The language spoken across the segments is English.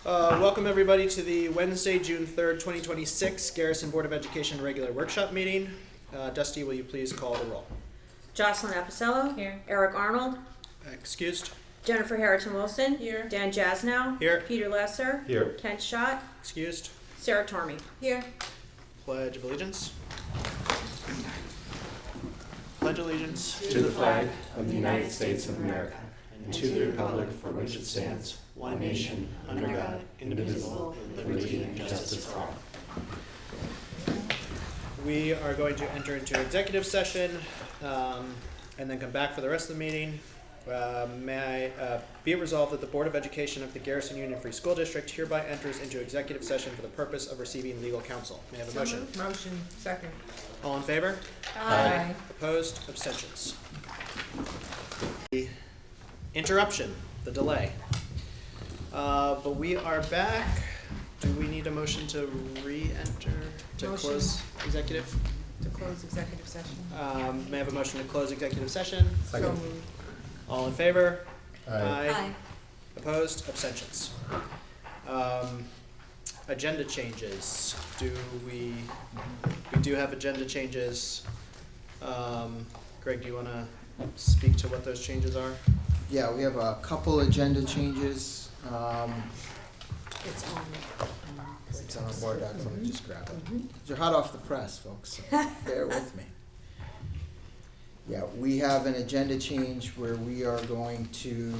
Welcome everybody to the Wednesday, June 3rd, 2026 Garrison Board of Education regular workshop meeting. Dusty, will you please call the roll? Jocelyn Apicello. Here. Eric Arnold. Excused. Jennifer Harrington Wilson. Here. Dan Jasnow. Here. Peter Lesser. Here. Kent Schott. Excused. Sarah Tormey. Here. Pledge of Allegiance. Pledge allegiance To the flag of the United States of America and to the republic for which it stands, one nation, under God, indivisible, with liberty and justice for all. We are going to enter into executive session and then come back for the rest of the meeting. May I be it resolved that the Board of Education of the Garrison Union Free School District hereby enters into executive session for the purpose of receiving legal counsel. May I have a motion? Motion. Second. All in favor? Aye. Opposed? Abstentions? The interruption, the delay. But we are back. Do we need a motion to re-enter, to Motion. close executive? To close executive session. May I have a motion to close executive session? So moved. All in favor? Aye. Opposed? Abstentions? Agenda changes. We do have agenda changes. Greg, do you want to speak to what those changes are? Yeah, we have a couple agenda changes. It's on. It's on our board doc, let me just grab it. They're hot off the press, folks, so bear with me. Yeah, we have an agenda change where we are going to,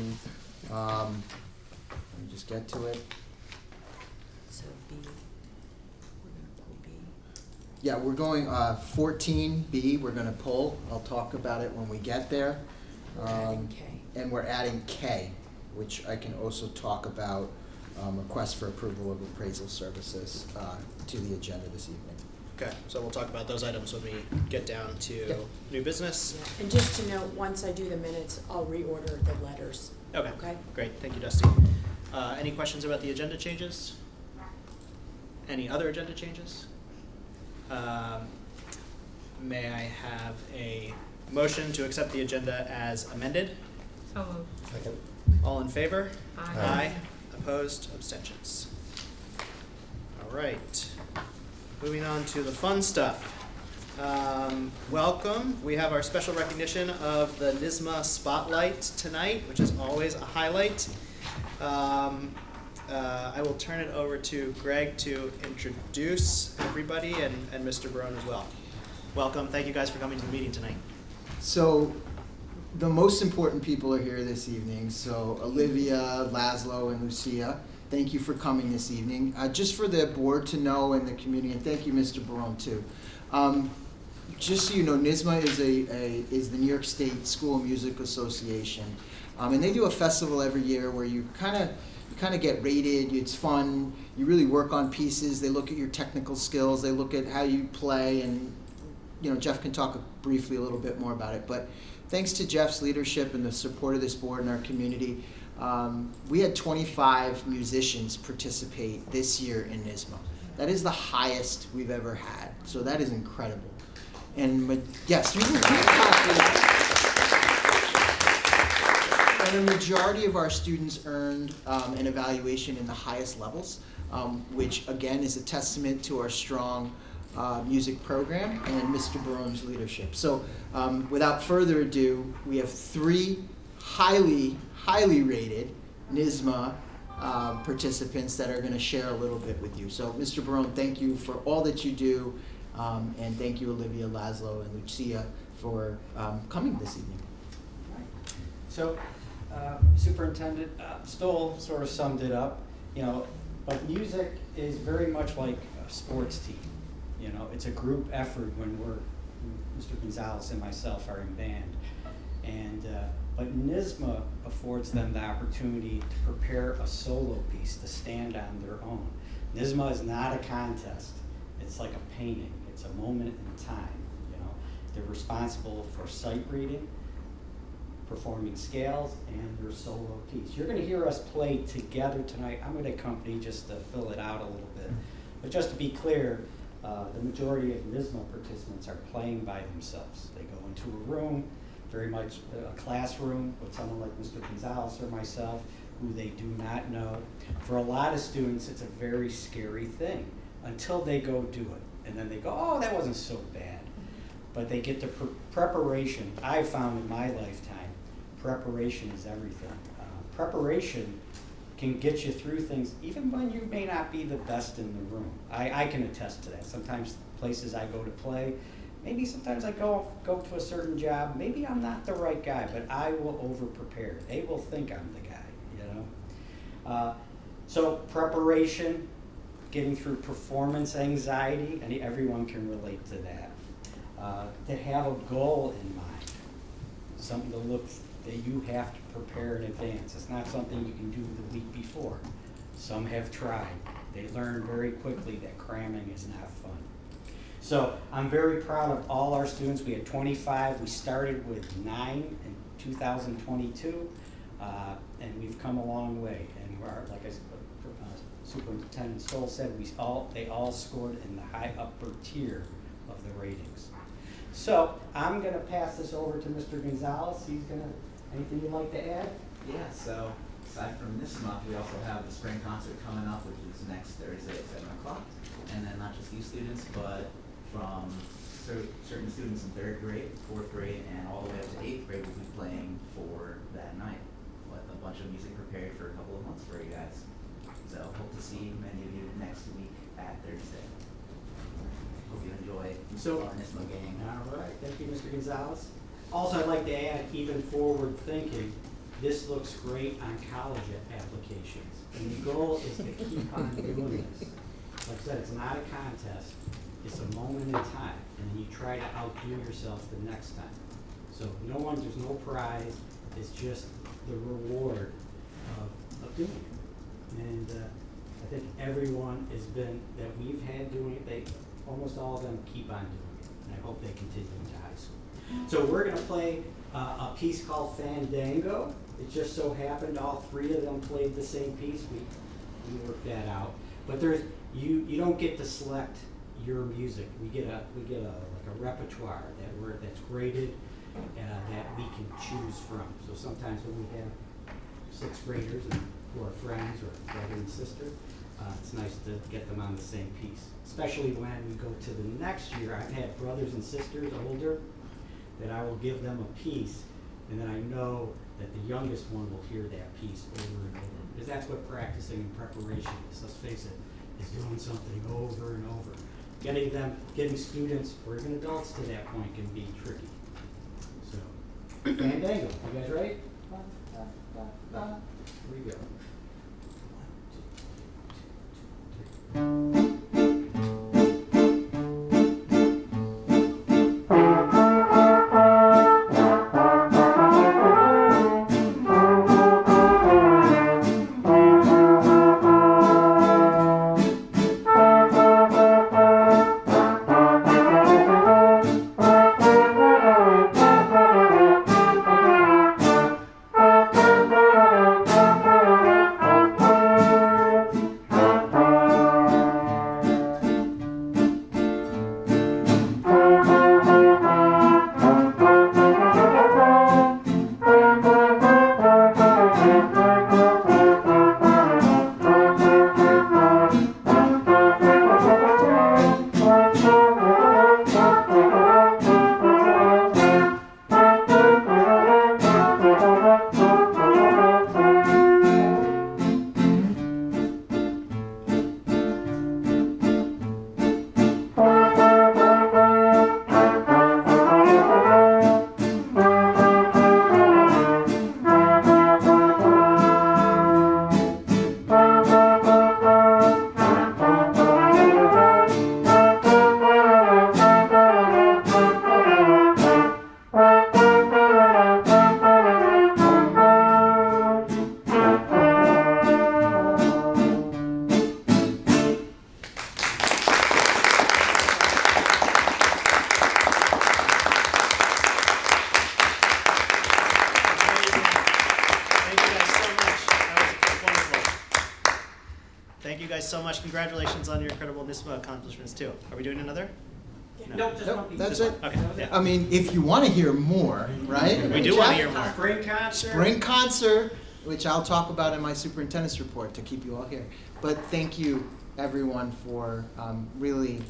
let me just get to it. So B. We're gonna pull B. Yeah, we're going, 14B, we're gonna pull. I'll talk about it when we get there. We're adding K. And we're adding K, which I can also talk about, request for approval of appraisal services, to the agenda this evening. Okay, so we'll talk about those items when we get down to Yep. new business. And just to note, once I do the minutes, I'll reorder the letters. Okay, Okay. great, thank you, Dusty. Any questions about the agenda changes? Any other agenda changes? May I have a motion to accept the agenda as amended? So moved. Second. All in favor? Aye. Opposed? Abstentions? All right. Moving on to the fun stuff. Welcome. We have our special recognition of the NYSSMA Spotlight tonight, which is always a highlight. I will turn it over to Greg to introduce everybody and Mr. Barone as well. Welcome. Thank you guys for coming to the meeting tonight. So the most important people are here this evening. So Olivia, Laszlo, and Lucia, thank you for coming this evening. Just for the board to know and the community, and thank you, Mr. Barone, too. Just so you know, NYSSMA is the New York State School of Music Association, and they do a festival every year where you kind of get rated. It's fun. You really work on pieces. They look at your technical skills. They look at how you play, and Jeff can talk briefly a little bit more about it. But thanks to Jeff's leadership and the support of this board and our community, we had 25 musicians participate this year in NYSSMA. That is the highest we've ever had. So that is incredible. And yes, you can clap for that. And a majority of our students earned an evaluation in the highest levels, which again is a testament to our strong music program and Mr. Barone's leadership. So without further ado, we have three highly rated NYSSMA participants that are going to share a little bit with you. So Mr. Barone, thank you for all that you do, and thank you Olivia, Laszlo, and Lucia for coming this evening. So, Superintendent Stoll sort of summed it up, but music is very much like a sports team. It's a group effort when Mr. Gonzalez and myself are in band. But NYSSMA affords them the opportunity to prepare a solo piece to stand on their own. NYSSMA is not a contest. It's like a painting. It's a moment in time. They're responsible for sight reading, performing scales, and their solo piece. You're going to hear us play together tonight. I'm going to accompany just to fill it out a little bit. But just to be clear, the majority of NYSSMA participants are playing by themselves. They go into a room, very much a classroom with someone like Mr. Gonzalez or myself. who they do not know. For a lot of students, it's a very scary thing until they go do it. And then they go, oh, that wasn't so bad. But they get the preparation. I've found in my lifetime, preparation is everything. Preparation can get you through things even when you may not be the best in the room. I can attest to that. Sometimes places I go to play, maybe sometimes I go to a certain job, maybe I'm not the right guy, but I will over-prepare. They will think I'm the guy, you know? So preparation, getting through performance anxiety, and everyone can relate to that. To have a goal in mind, something to look that you have to prepare in advance. It's not something you can do the week before. Some have tried. They learn very quickly that cramming is not fun. So I'm very proud of all our students. We had 25. We started with 9 in 2022, and we've come a long way. And we're, like Superintendent Stoll said, they all scored in the high upper tier of the ratings. So I'm going to pass this over to Mr. Gonzalez. He's going to, anything you'd like to add? Yeah, so aside from this month, we also have the spring concert coming up, which is next Thursday at 7 o'clock. And then not just these students, but from certain students in 3rd grade, 4th grade, and all the way up to 8th grade will be playing for that night. With a bunch of music prepared for a couple of months for you guys. So hope to see many of you next week at Thursday. Hope you enjoy our NISMO game. All right, thank you, Mr. Gonzalez. Also, I'd like to add, even forward thinking, this looks great on college applications. And the goal is to keep on doing this. Like I said, it's not a contest, it's a moment in time. And then you try to outdo yourself the next time. So there's no prize, it's just the reward of doing it. And I think everyone that we've had doing it, almost all of them keep on doing it. And I hope they continue into high school. So we're going to play a piece called Fandango. It just so happened all 3 of them played the same piece. We worked that out. But you don't get to select your music. We get a repertoire that's graded that we can choose from. So sometimes when we have 6th graders who are friends or brother and sister, it's nice to get them on the same piece. Especially when we go to the next year. I've had brothers and sisters older that I will give them a piece, and then I know that the youngest one will hear that piece over and over. Because that's what practicing and preparation is. Let's face it, is doing something over and over. Getting students or even adults to that point can be tricky. So, Fandango, you guys ready? Here we go. 1, 2, 3. So much. Congratulations on your incredible NISMA accomplishments too. Are we doing another? No, just one piece. That's it. Okay. Yeah. I mean, if you want to hear more, right? We do want to hear more. Spring concert. Spring concert. which I'll talk about in my superintendent's report to keep you all here. But thank you, everyone, for really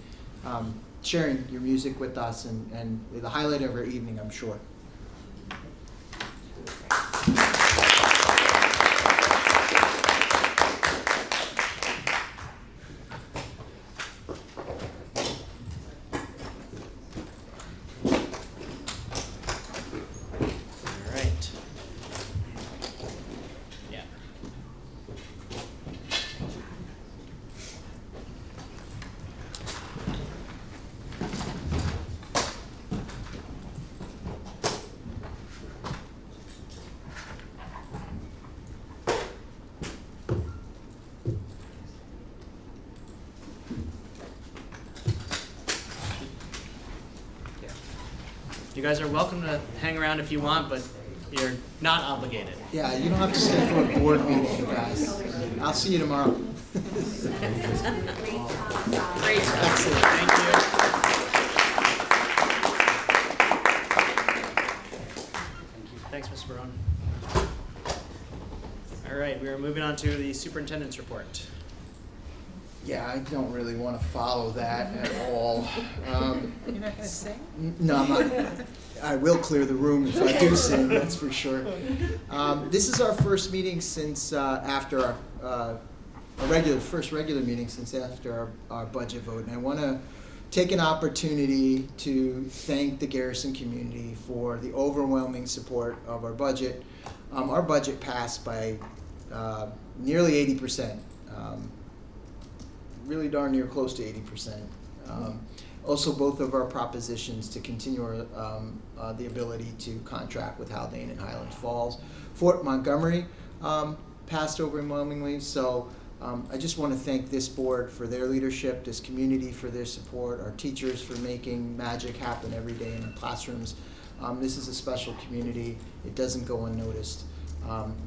sharing your music with us, and the highlight of our evening, I'm sure. All right. Yeah. You guys are welcome to hang around if you want, but you're not obligated. Yeah, you don't have to stay for a board meeting, guys. I'll see you tomorrow. Great. Excellent, thank you. Thanks, Mr. Barone. All right, we are moving on to the superintendent's report. Yeah, I don't really want to follow that at all. You're not gonna sing? No, I'm not. I will clear the room if I do sing, that's for sure. This is our first meeting since after our first regular meeting since after our budget vote. And I want to take an opportunity to thank the Garrison community for the overwhelming support of our budget. Our budget passed by nearly 80%. Really darn near close to 80%. Also, both of our propositions to continue our, the ability to contract with Haldane and Highland Falls. Fort Montgomery passed overwhelmingly, so I just want to thank this board for their leadership, this community for their support, our teachers for making magic happen every day in the classrooms. This is a special community. It doesn't go unnoticed.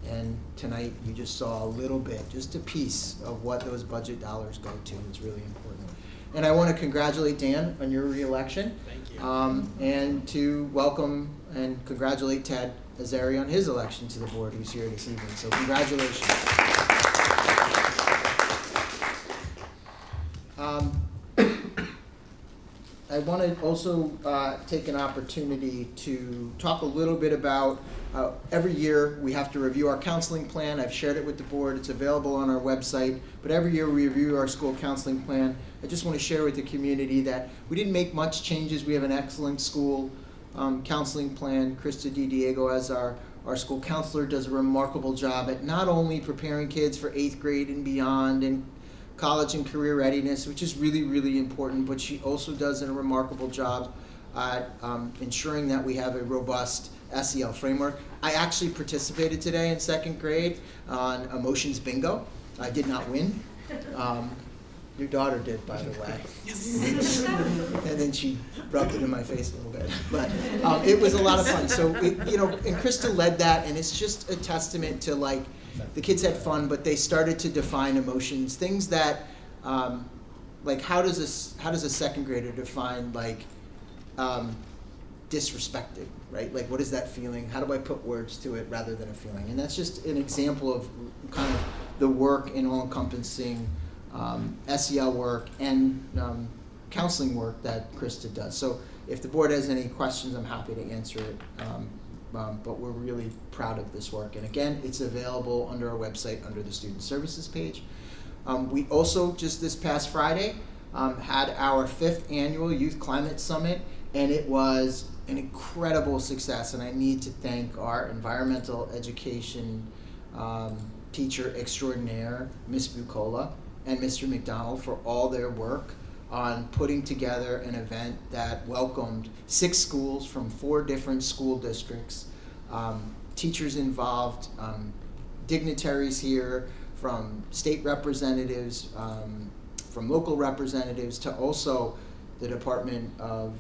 And tonight you just saw a little bit, just a piece of what those budget dollars go to. It's really important. And I want to congratulate Dan on your re-election. Thank you. And to welcome and congratulate Ted Azari on his election to the board, who's here this evening. So congratulations. I want to also take an opportunity to talk a little bit about every year we have to review our counseling plan. I've shared it with the board. It's available on our website. But every year we review our school counseling plan. I just want to share with the community that we didn't make much changes. We have an excellent school counseling plan. Krista DiDiego, as our school counselor, does a remarkable job at not only preparing kids for 8th grade and beyond and college and career readiness, which is really, really important, but she also does a remarkable job at ensuring that we have a robust SEL framework. I actually participated today in 2nd grade on emotions bingo. I did not win. Your daughter did, by the way. Yes. And then she rubbed it in my face a little bit. But it was a lot of fun. So, and Krista led that, and it's just a testament to, like, the kids had fun, but they started to define emotions, things that, like, how does a 2nd grader define, like, disrespected, right? Like, what is that feeling? How do I put words to it rather than a feeling? And that's just an example of kind of the work in all-encompassing SEL work and counseling work that Krista does. So if the board has any questions, I'm happy to answer it. But we're really proud of this work. And again, it's available under our website under the Student Services page. We also, just this past Friday, had our 5th annual Youth Climate Summit, and it was an incredible success. And I need to thank our environmental education teacher extraordinaire, Ms. Bucola, and Mr. McDonald for all their work on putting together an event that welcomed 6 schools from 4 different school districts, teachers involved, dignitaries here, from state representatives, from local representatives, to also the Department of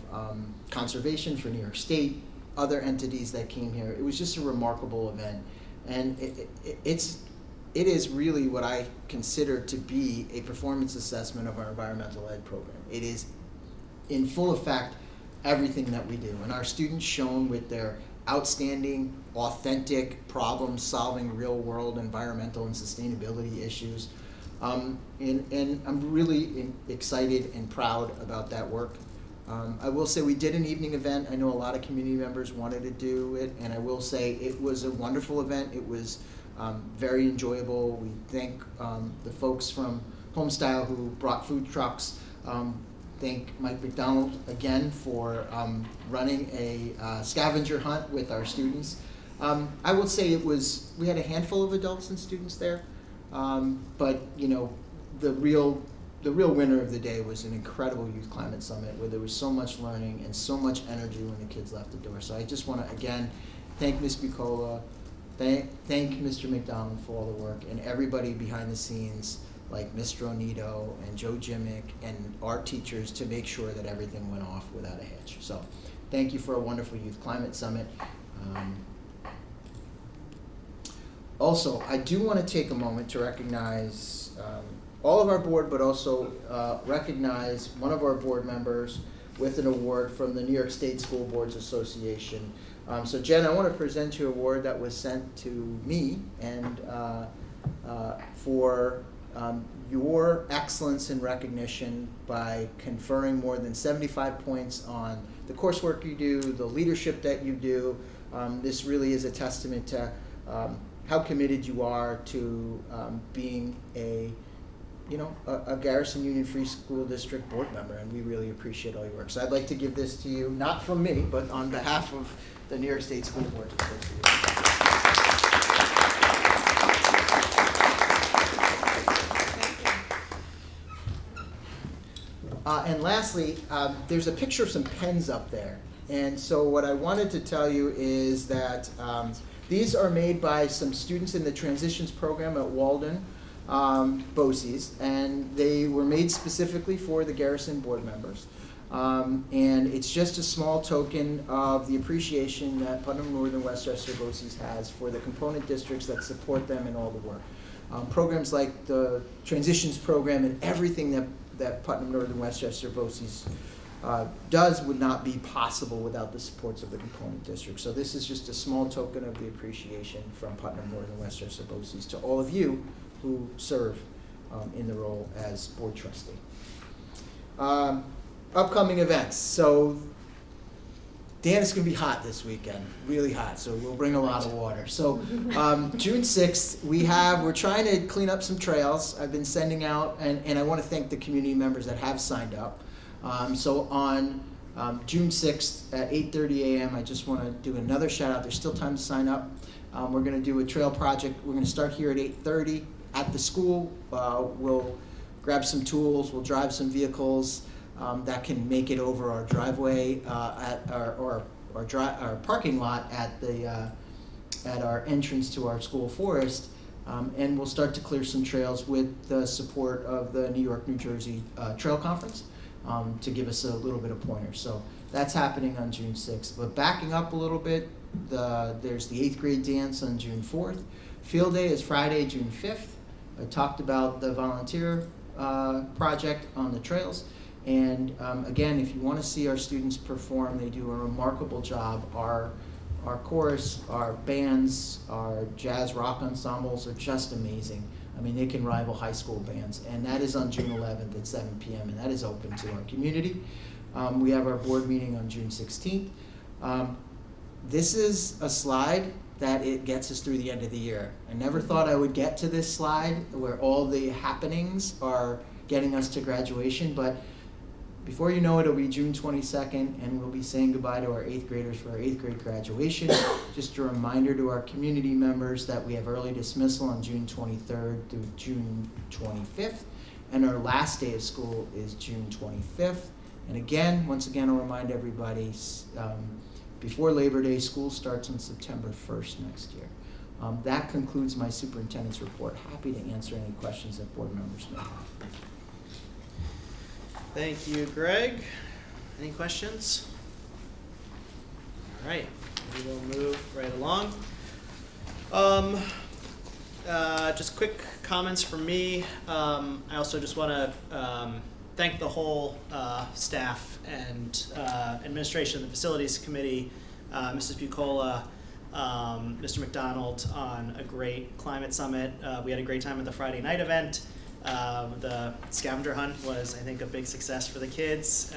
Conservation for New York State, other entities that came here. It was just a remarkable event. And it is really what I consider to be a performance assessment of our environmental ed program. It is in full effect everything that we do. And our students shone with their outstanding, authentic problem-solving, real-world environmental and sustainability issues. And I'm really excited and proud about that work. I will say we did an evening event. I know a lot of community members wanted to do it, and I will say it was a wonderful event. It was very enjoyable. We thank the folks from Homestyle who brought food trucks. Thank Mike McDonald again for running a scavenger hunt with our students. I will say we had a handful of adults and students there, but you know, the real winner of the day was an incredible Youth Climate Summit where there was so much learning and so much energy when the kids left the door. So I just want to again thank Ms. Bucola, thank Mr. McDonald for all the work, and everybody behind the scenes like Mr. Onito and Joe Jimick and our teachers to make sure that everything went off without a hitch. So thank you for a wonderful Youth Climate Summit. Also, I do want to take a moment to recognize all of our board, but also recognize one of our board members with an award from the New York State School Boards Association. So Jen, I want to present you an award that was sent to me and for your excellence in recognition by conferring more than 75 points on the coursework you do, the leadership that you do. This really is a testament to how committed you are to being a Garrison Union Free School District board member, and we really appreciate all your work. So I'd like to give this to you, not from me, but on behalf of the New York State School Boards Association. And lastly, there's a picture of some pens up there. And so what I wanted to tell you is that these are made by some students in the transitions program at Walden, BOCES, and they were made specifically for the Garrison board members. And it's just a small token of the appreciation that Putnam Northern Westchester BOCES has for the component districts that support them in all the work. Programs like the transitions program and everything that Putnam Northern Westchester BOCES does would not be possible without the supports of the component district. So this is just a small token of the appreciation from Putnam Northern Westchester BOCES to all of you who serve in the role as board trustee. Upcoming events. So Dan, it's going to be hot this weekend, really hot, so we'll bring a lot of water. So June 6th, we're trying to clean up some trails. I've been sending out, and I want to thank the community members that have signed up. So on June 6th at 8:30 a.m., I just want to do another shout out. There's still time to sign up. We're going to do a trail project. We're going to start here at 8:30 at the school. We'll grab some tools. We'll drive some vehicles that can make it over our driveway at our parking lot at our entrance to our school forest. And we'll start to clear some trails with the support of the New York, New Jersey Trail Conference to give us a little bit of pointers. So that's happening on June 6th. But backing up a little bit, there's the 8th grade dance on June 4th. Field Day is Friday, June 5th. I talked about the volunteer project on the trails. And again, if you want to see our students perform, they do a remarkable job. Our chorus, our bands, our jazz rock ensembles are just amazing. I mean, they can rival high school bands. And that is on June 11th at 7 p.m. and that is open to our community. We have our board meeting on June 16th. This is a slide that it gets us through the end of the year. I never thought I would get to this slide where all the happenings are getting us to graduation, but before you know it, it'll be June 22nd, and we'll be saying goodbye to our 8th graders for our 8th grade graduation. Just a reminder to our community members that we have early dismissal on June 23rd through June 25th, and our last day of school is June 25th. And again, once again, I'll remind everybody, before Labor Day, school starts on September 1st next year. That concludes my superintendent's report. Happy to answer any questions that board members may have. Thank you, Greg. Any questions? All right, we will move right along. Just quick comments from me. I also just want to thank the whole staff and administration of the facilities committee Mrs. Bucola, Mr. McDonald on a great climate summit. We had a great time at the Friday night event. The scavenger hunt was, I think, a big success for the kids,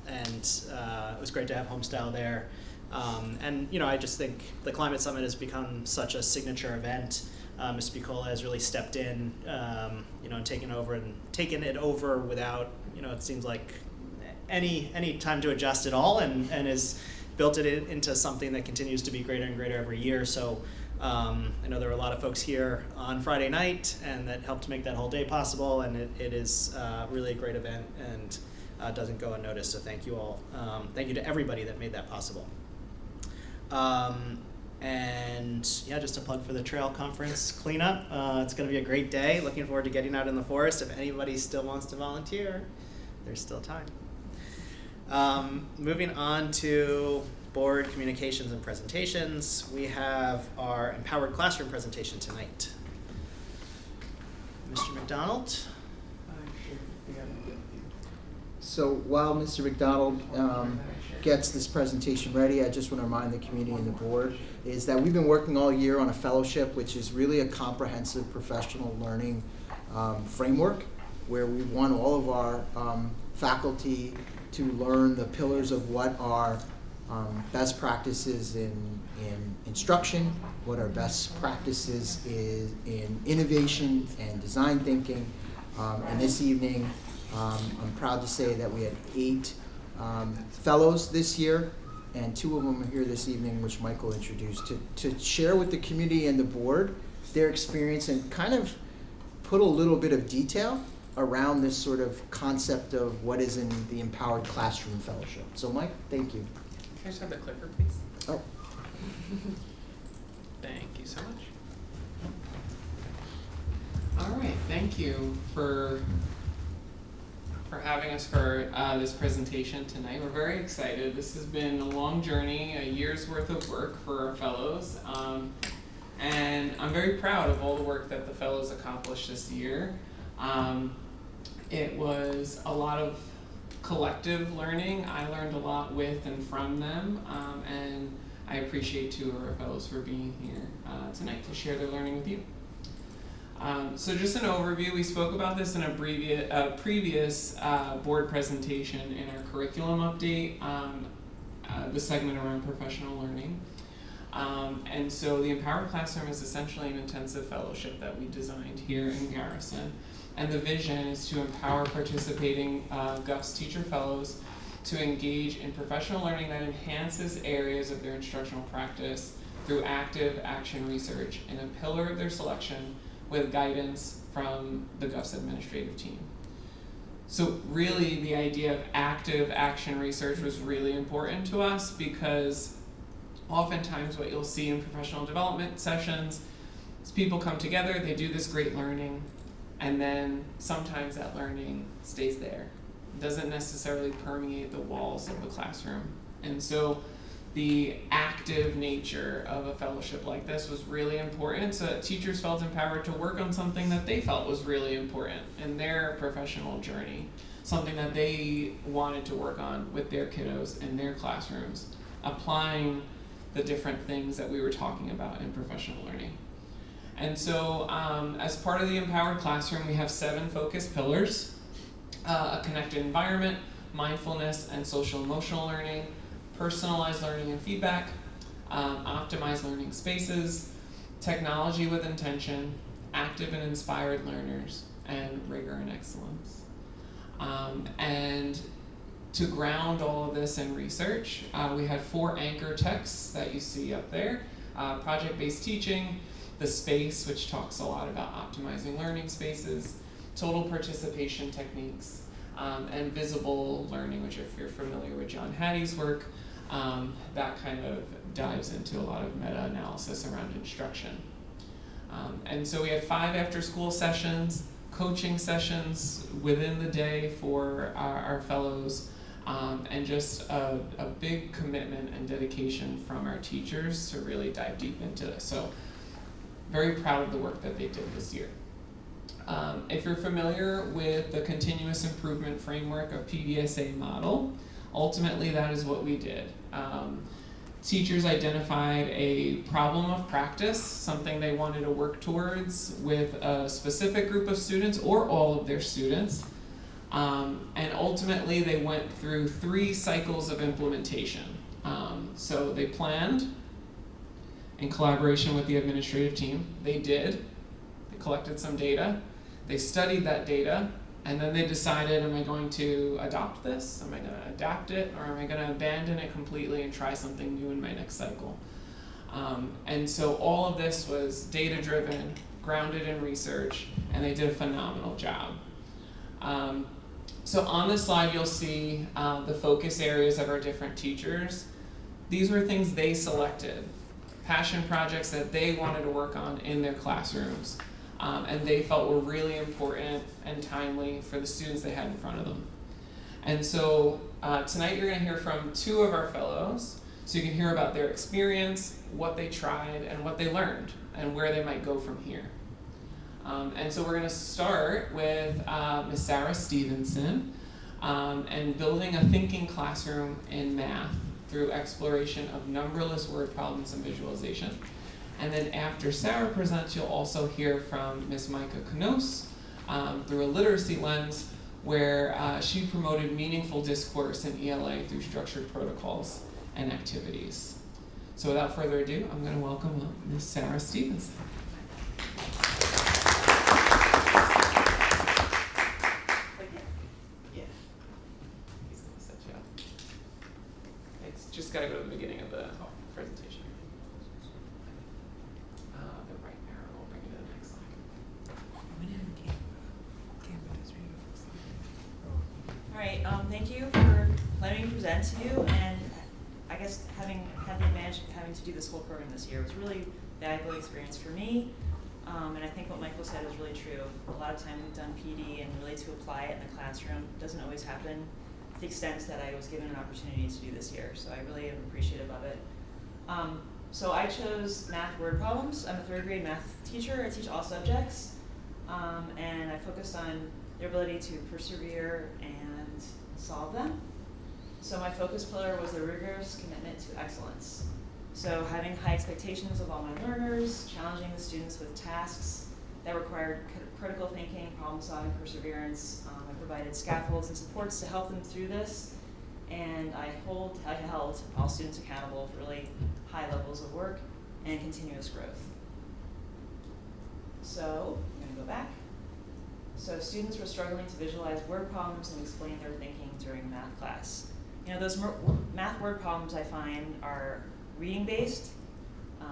and it was great to have Homestyle there. And I just think the climate summit has become such a signature event. Ms. Bucola has really stepped in, and taken it over without, it seems like any time to adjust at all, and has built it into something that continues to be greater and greater every year. So I know there were a lot of folks here on Friday night, and that helped make that whole day possible, and it is really a great event, and doesn't go unnoticed, so thank you all. Thank you to everybody that made that possible. And yeah, just a plug for the trail conference cleanup. It's going to be a great day. Looking forward to getting out in the forest. If anybody still wants to volunteer, there's still time. Moving on to board communications and presentations, we have our Empowered Classroom presentation tonight. Mr. McDonald? So while Mr. McDonald gets this presentation ready, I just want to remind the community and the board is that we've been working all year on a fellowship, which is really a comprehensive professional learning framework, where we want all of our faculty to learn the pillars of what are best practices in instruction, what are best practices in innovation and design thinking. And this evening, I'm proud to say that we had 8 fellows this year, and 2 of them are here this evening, which Michael introduced, to share with the community and the board their experience and kind of put a little bit of detail around this sort of concept of what is in the Empowered Classroom Fellowship. So Mike, thank you. Can I just have the clicker, please? Oh. Thank you so much. All right, thank you for having us for this presentation tonight. We're very excited. This has been a long journey, a year's worth of work for our fellows. And I'm very proud of all the work that the fellows accomplished this year. It was a lot of collective learning. I learned a lot with and from them, and I appreciate 2 of our fellows for being here tonight to share their learning with you. So just an overview, we spoke about this in a previous board presentation in our curriculum update, the segment around professional learning. And so the Empowered Classroom is essentially an intensive fellowship that we designed here in Garrison. And the vision is to empower participating GUFS teacher fellows to engage in professional learning that enhances areas of their instructional practice through active action research in a pillar of their selection with guidance from the GUFS administrative team. So really the idea of active action research was really important to us, because oftentimes what you'll see in professional development sessions is people come together, they do this great learning, and then sometimes that learning stays there. It doesn't necessarily permeate the walls of the classroom. And so the active nature of a fellowship like this was really important, so that teachers felt empowered to work on something that they felt was really important in their professional journey, something that they wanted to work on with their kiddos in their classrooms, applying the different things that we were talking about in professional learning. And so as part of the Empowered Classroom, we have 7 focus pillars: a connected environment, mindfulness and social emotional learning, personalized learning and feedback, optimized learning spaces, technology with intention, active and inspired learners, and rigor and excellence. And to ground all of this in research, we had 4 anchor texts that you see up there: project-based teaching, the space, which talks a lot about optimizing learning spaces, total participation techniques, and visible learning, which if you're familiar with John Hattie's work, that kind of dives into a lot of meta-analysis around instruction. And so we had 5 after-school sessions, coaching sessions within the day for our fellows, and just a big commitment and dedication from our teachers to really dive deep into this. So very proud of the work that they did this year. If you're familiar with the continuous improvement framework of PDSA model, ultimately that is what we did. Teachers identified a problem of practice, something they wanted to work towards with a specific group of students or all of their students. And ultimately they went through 3 cycles of implementation. So they planned in collaboration with the administrative team. They collected some data, they studied that data, and then they decided, am I going to adopt this? Am I going to adapt it? Or am I going to abandon it completely and try something new in my next cycle? And so all of this was data-driven, grounded in research, and they did a phenomenal job. So on this slide, you'll see the focus areas of our different teachers. These were things they selected, passion projects that they wanted to work on in their classrooms. And they felt were really important and timely for the students they had in front of them. And so tonight you're going to hear from 2 of our fellows, so you can hear about their experience, what they tried, and what they learned, and where they might go from here. And so we're going to start with Ms. Sarah Stevenson and building a thinking classroom in math through exploration of numberless word problems and visualization. And then after Sarah presents, you'll also hear from Ms. Micah Knos through a literacy lens where she promoted meaningful discourse in ELA through structured protocols and activities. So without further ado, I'm going to welcome Ms. Sarah Stevenson. Yeah. He's going to set you up. It's just got to go to the beginning of the presentation. The right arrow will bring you to the next slide. All right, thank you for letting me present to you, and I guess having had the advantage of having to do this whole program this year was really a valuable experience for me, and I think what Michael said was really true. A lot of time we've done PD, and really to apply it in the classroom doesn't always happen to the extent that I was given an opportunity to do this year, so I really am appreciative of it. So I chose math word problems. I'm a 3rd grade math teacher. I teach all subjects, and I focused on their ability to persevere and solve them. So my focus pillar was the rigorous commitment to excellence. So having high expectations of all my learners, challenging the students with tasks that required critical thinking, problem solving, perseverance. I provided scaffolds and supports to help them through this, and I held all students accountable for really high levels of work and continuous growth. So I'm going to go back. So students were struggling to visualize word problems and explain their thinking during math class. You know, those math word problems I find are reading based.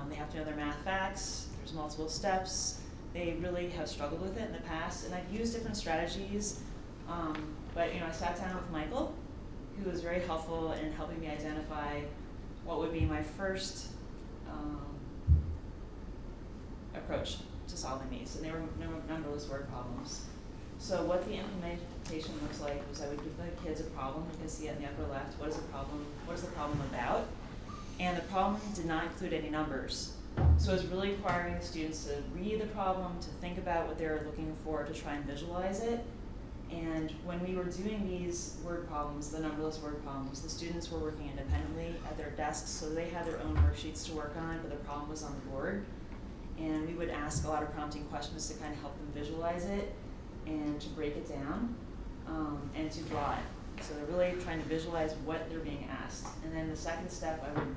They have to know their math facts. There's multiple steps. They really have struggled with it in the past, and I've used different strategies. But I sat down with Michael, who was very helpful in helping me identify what would be my first approach to solving these, and they were numberless word problems. So what the implementation looks like was I would give the kids a problem. You can see it in the upper left. What is the problem? What is the problem about? And the problem did not include any numbers. So it was really requiring the students to read the problem, to think about what they were looking for, to try and visualize it. And when we were doing these word problems, the numberless word problems, the students were working independently at their desks, so they had their own worksheets to work on, but the problem was on the board. And we would ask a lot of prompting questions to kind of help them visualize it and to break it down and to draw it. So they're really trying to visualize what they're being asked. And then the second step, I would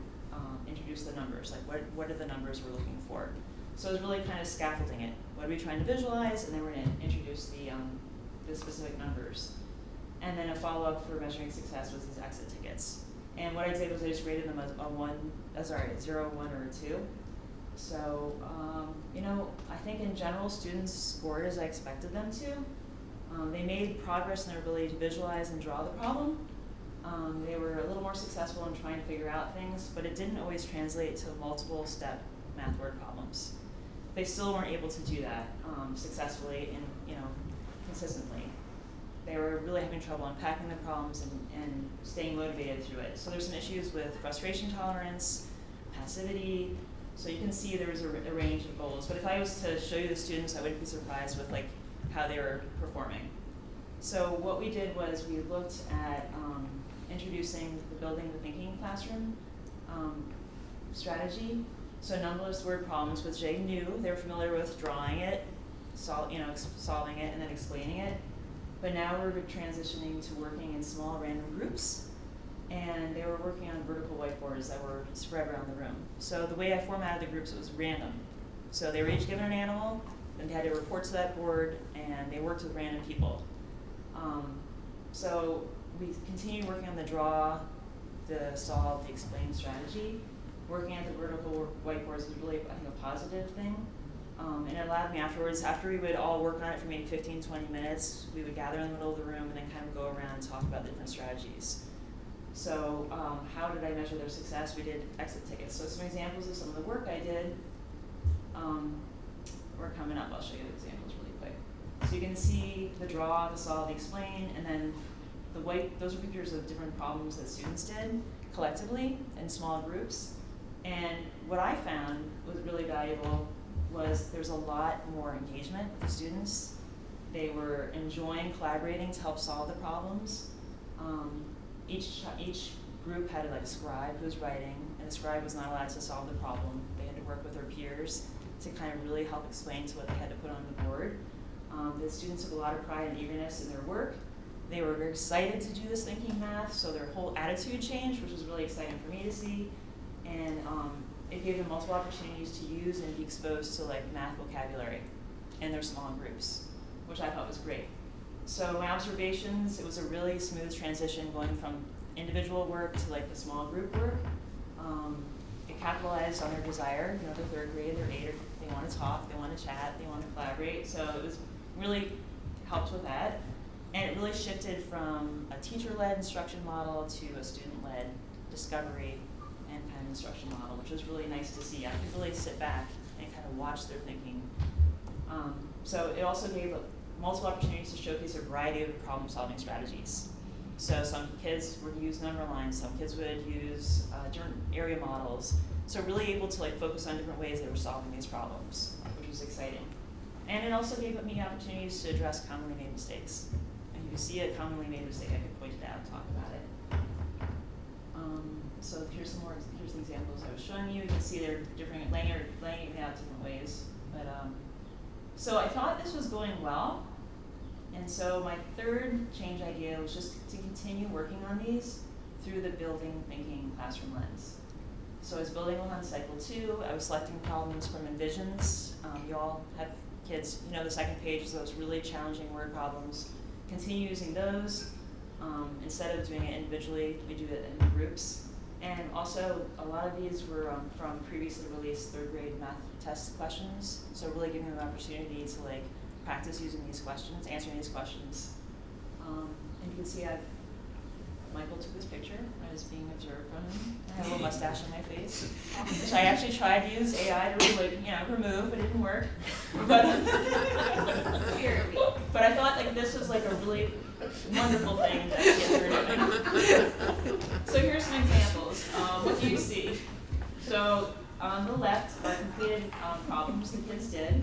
introduce the numbers, like what are the numbers we're looking for. So it was really kind of scaffolding it. What are we trying to visualize? And then we're going to introduce the specific numbers. And then a follow-up for measuring success was these exit tickets. And what I did was I just rated them as a 0, 1, or a 2. So, I think in general students scored as I expected them to. They made progress in their ability to visualize and draw the problem. They were a little more successful in trying to figure out things, but it didn't always translate to multiple step math word problems. They still weren't able to do that successfully and consistently. They were really having trouble unpacking the problems and staying motivated through it. So there's some issues with frustration tolerance, passivity. So you can see there was a range of goals. But if I was to show you the students, I wouldn't be surprised with how they were performing. So what we did was we looked at introducing the building the thinking classroom strategy. So numberless word problems, which they knew, they were familiar with drawing it, solving it, and then explaining it. But now we're transitioning to working in small random groups, and they were working on vertical whiteboards that were spread around the room. So the way I formatted the groups, it was random. So they were each given an animal, and they had to report to that board, and they worked with random people. So we continued working on the draw, the solve, the explain strategy. Working at the vertical whiteboards was really, I think, a positive thing. And it allowed me afterwards, after we would all work on it for maybe 15, 20 minutes, we would gather in the middle of the room and then kind of go around and talk about the different strategies. So how did I measure their success? We did exit tickets. So some examples of some of the work I did were coming up. I'll show you the examples really quick. So you can see the draw, the solve, the explain, and then the white, those are pictures of different problems that students did collectively in small groups. And what I found was really valuable was there's a lot more engagement with the students. They were enjoying collaborating to help solve the problems. Each group had like a scribe who was writing, and the scribe was not allowed to solve the problem. They had to work with their peers to kind of really help explain to what they had to put on the board. The students took a lot of pride and eagerness in their work. They were very excited to do this thinking math, so their whole attitude changed, which was really exciting for me to see. And it gave them multiple opportunities to use and be exposed to like math vocabulary in their small groups, which I thought was great. So my observations, it was a really smooth transition going from individual work to like the small group work. It capitalized on their desire, you know, the third grade, they're 8, they want to talk, they want to chat, they want to collaborate. So it was really helped with that. And it really shifted from a teacher-led instruction model to a student-led discovery and kind of instruction model, which was really nice to see. I could really sit back and kind of watch their thinking. So it also gave multiple opportunities to showcase a variety of problem-solving strategies. So some kids would use number lines, some kids would use different area models. So really able to like focus on different ways they were solving these problems, which was exciting. And it also gave me opportunities to address commonly made mistakes. And if you see a commonly made mistake, I could point it out and talk about it. So here's the examples I was showing you. You can see they're different, laying it out different ways. But so I thought this was going well. And so my third change idea was just to continue working on these through the building thinking classroom lens. So I was building on cycle 2. I was selecting problems from Envisions. You all have kids, you know the second page is those really challenging word problems. Continue using those. Instead of doing it individually, we do it in groups. And also, a lot of these were from previously released third grade math test questions. So really giving them an opportunity to like practice using these questions, answering these questions. And you can see Michael took this picture. I was being observed from him. I had a little mustache on my face, which I actually tried to use AI to really, remove, but it didn't work. But I thought like this was like a really wonderful thing that kids were doing. So here's some examples. What do you see? So on the left are completed problems the kids did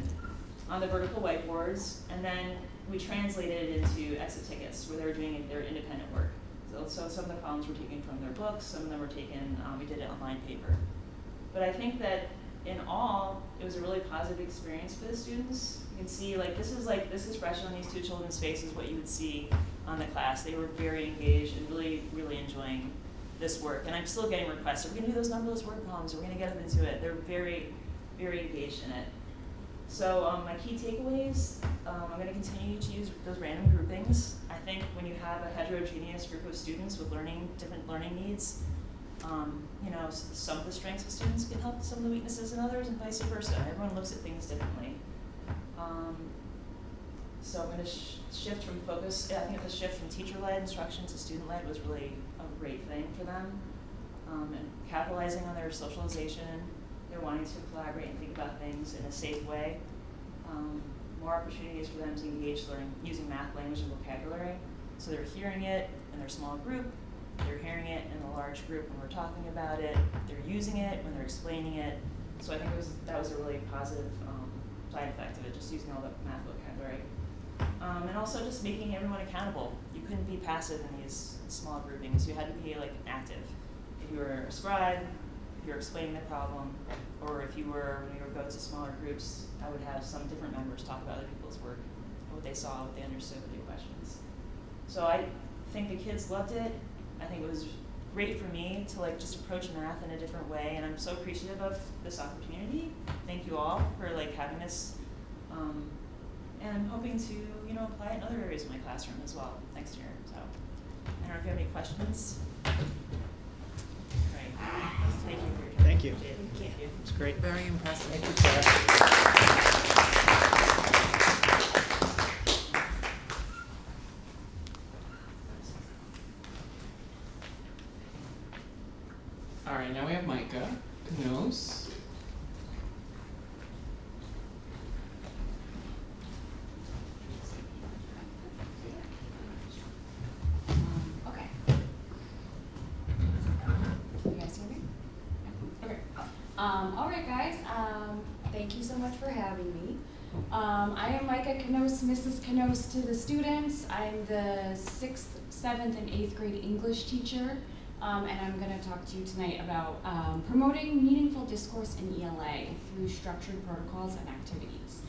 on the vertical whiteboards, and then we translated it into exit tickets where they were doing their independent work. So some of the problems were taken from their books, some of them were taken, we did it on line paper. But I think that in all, it was a really positive experience for the students. You can see this is fresh on these two children's faces, what you would see on the class. They were very engaged and really, really enjoying this work. And I'm still getting requests, are we gonna do those numberless word problems? Are we gonna get them into it? They're very, very engaged in it. So my key takeaways, I'm going to continue to use those random groupings. I think when you have a heterogeneous group of students with different learning needs, some of the strengths of students can help some of the weaknesses in others, and vice versa. Everyone looks at things differently. So I'm going to shift from focus. I think the shift from teacher-led instruction to student-led was really a great thing for them, and capitalizing on their socialization. They're wanting to collaborate and think about things in a safe way. More opportunities for them to engage learning using math, language, and vocabulary. So they're hearing it in their small group, they're hearing it in a large group when we're talking about it, they're using it when they're explaining it. So I think that was a really positive side effect of it, just using all the math vocabulary. And also just making everyone accountable. You couldn't be passive in these small groupings. You had to be active. If you were a scribe, if you're explaining the problem, or if you were, when we would go to smaller groups, I would have some different members talk about other people's work, what they saw, what they understood, what their questions. So I think the kids loved it. I think it was great for me to like just approach math in a different way, and I'm so appreciative of this opportunity. Thank you all for like having this, and I'm hoping to, you know, apply it in other areas of my classroom as well next year. So I don't know if you have any questions. Right. Thank you for your time. Thank you. Thank you. It's great. Very impressive. Thank you, Sarah. All right, now we have Micah Knows. Okay. You guys hear me? Okay. All right, guys. Thank you so much for having me. I am Micah Canos, Mrs. Canos to the students. I'm the 6th, 7th, and 8th grade English teacher. And I'm going to talk to you tonight about promoting meaningful discourse in ELA through structured protocols and activities.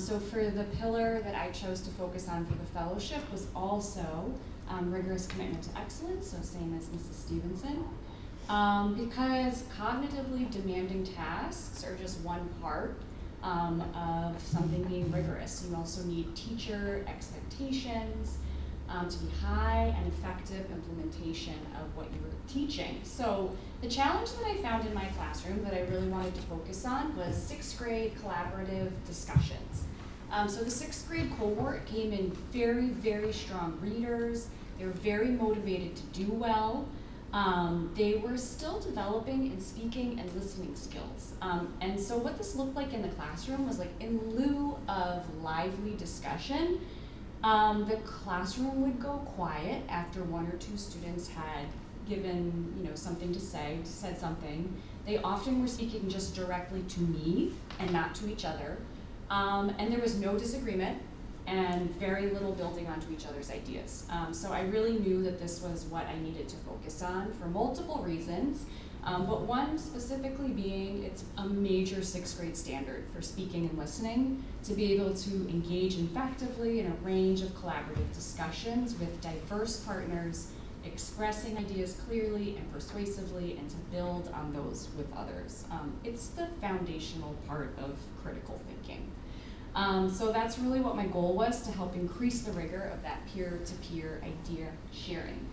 So for the pillar that I chose to focus on for the fellowship was also rigorous commitment to excellence, so same as Mrs. Stevenson. Because cognitively demanding tasks are just one part of something being rigorous. You also need teacher expectations to be high and effective implementation of what you're teaching. So the challenge that I found in my classroom that I really wanted to focus on was 6th grade collaborative discussions. So the 6th grade cohort came in very, very strong readers. They were very motivated to do well. They were still developing in speaking and listening skills. And so what this looked like in the classroom was like in lieu of lively discussion, the classroom would go quiet after 1 or 2 students had given, you know, something to say, said something. They often were speaking just directly to me and not to each other. And there was no disagreement and very little building onto each other's ideas. So I really knew that this was what I needed to focus on for multiple reasons, but one specifically being it's a major 6th grade standard for speaking and listening to be able to engage effectively in a range of collaborative discussions with diverse partners, expressing ideas clearly and persuasively, and to build on those with others. It's the foundational part of critical thinking. So that's really what my goal was, to help increase the rigor of that peer-to-peer idea sharing.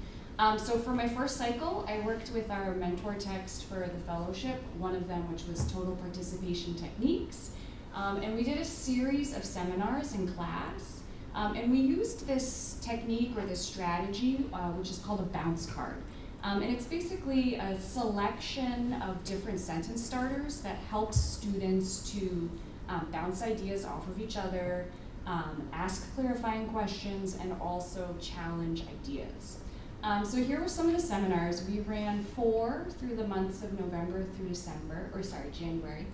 So for my first cycle, I worked with our mentor text for the fellowship, one of them which was total participation techniques. And we did a series of seminars in class. And we used this technique or this strategy, which is called a bounce card. And it's basically a selection of different sentence starters that helps students to bounce ideas off of each other, ask clarifying questions, and also challenge ideas. So here were some of the seminars. We ran 4 through the months of November through January.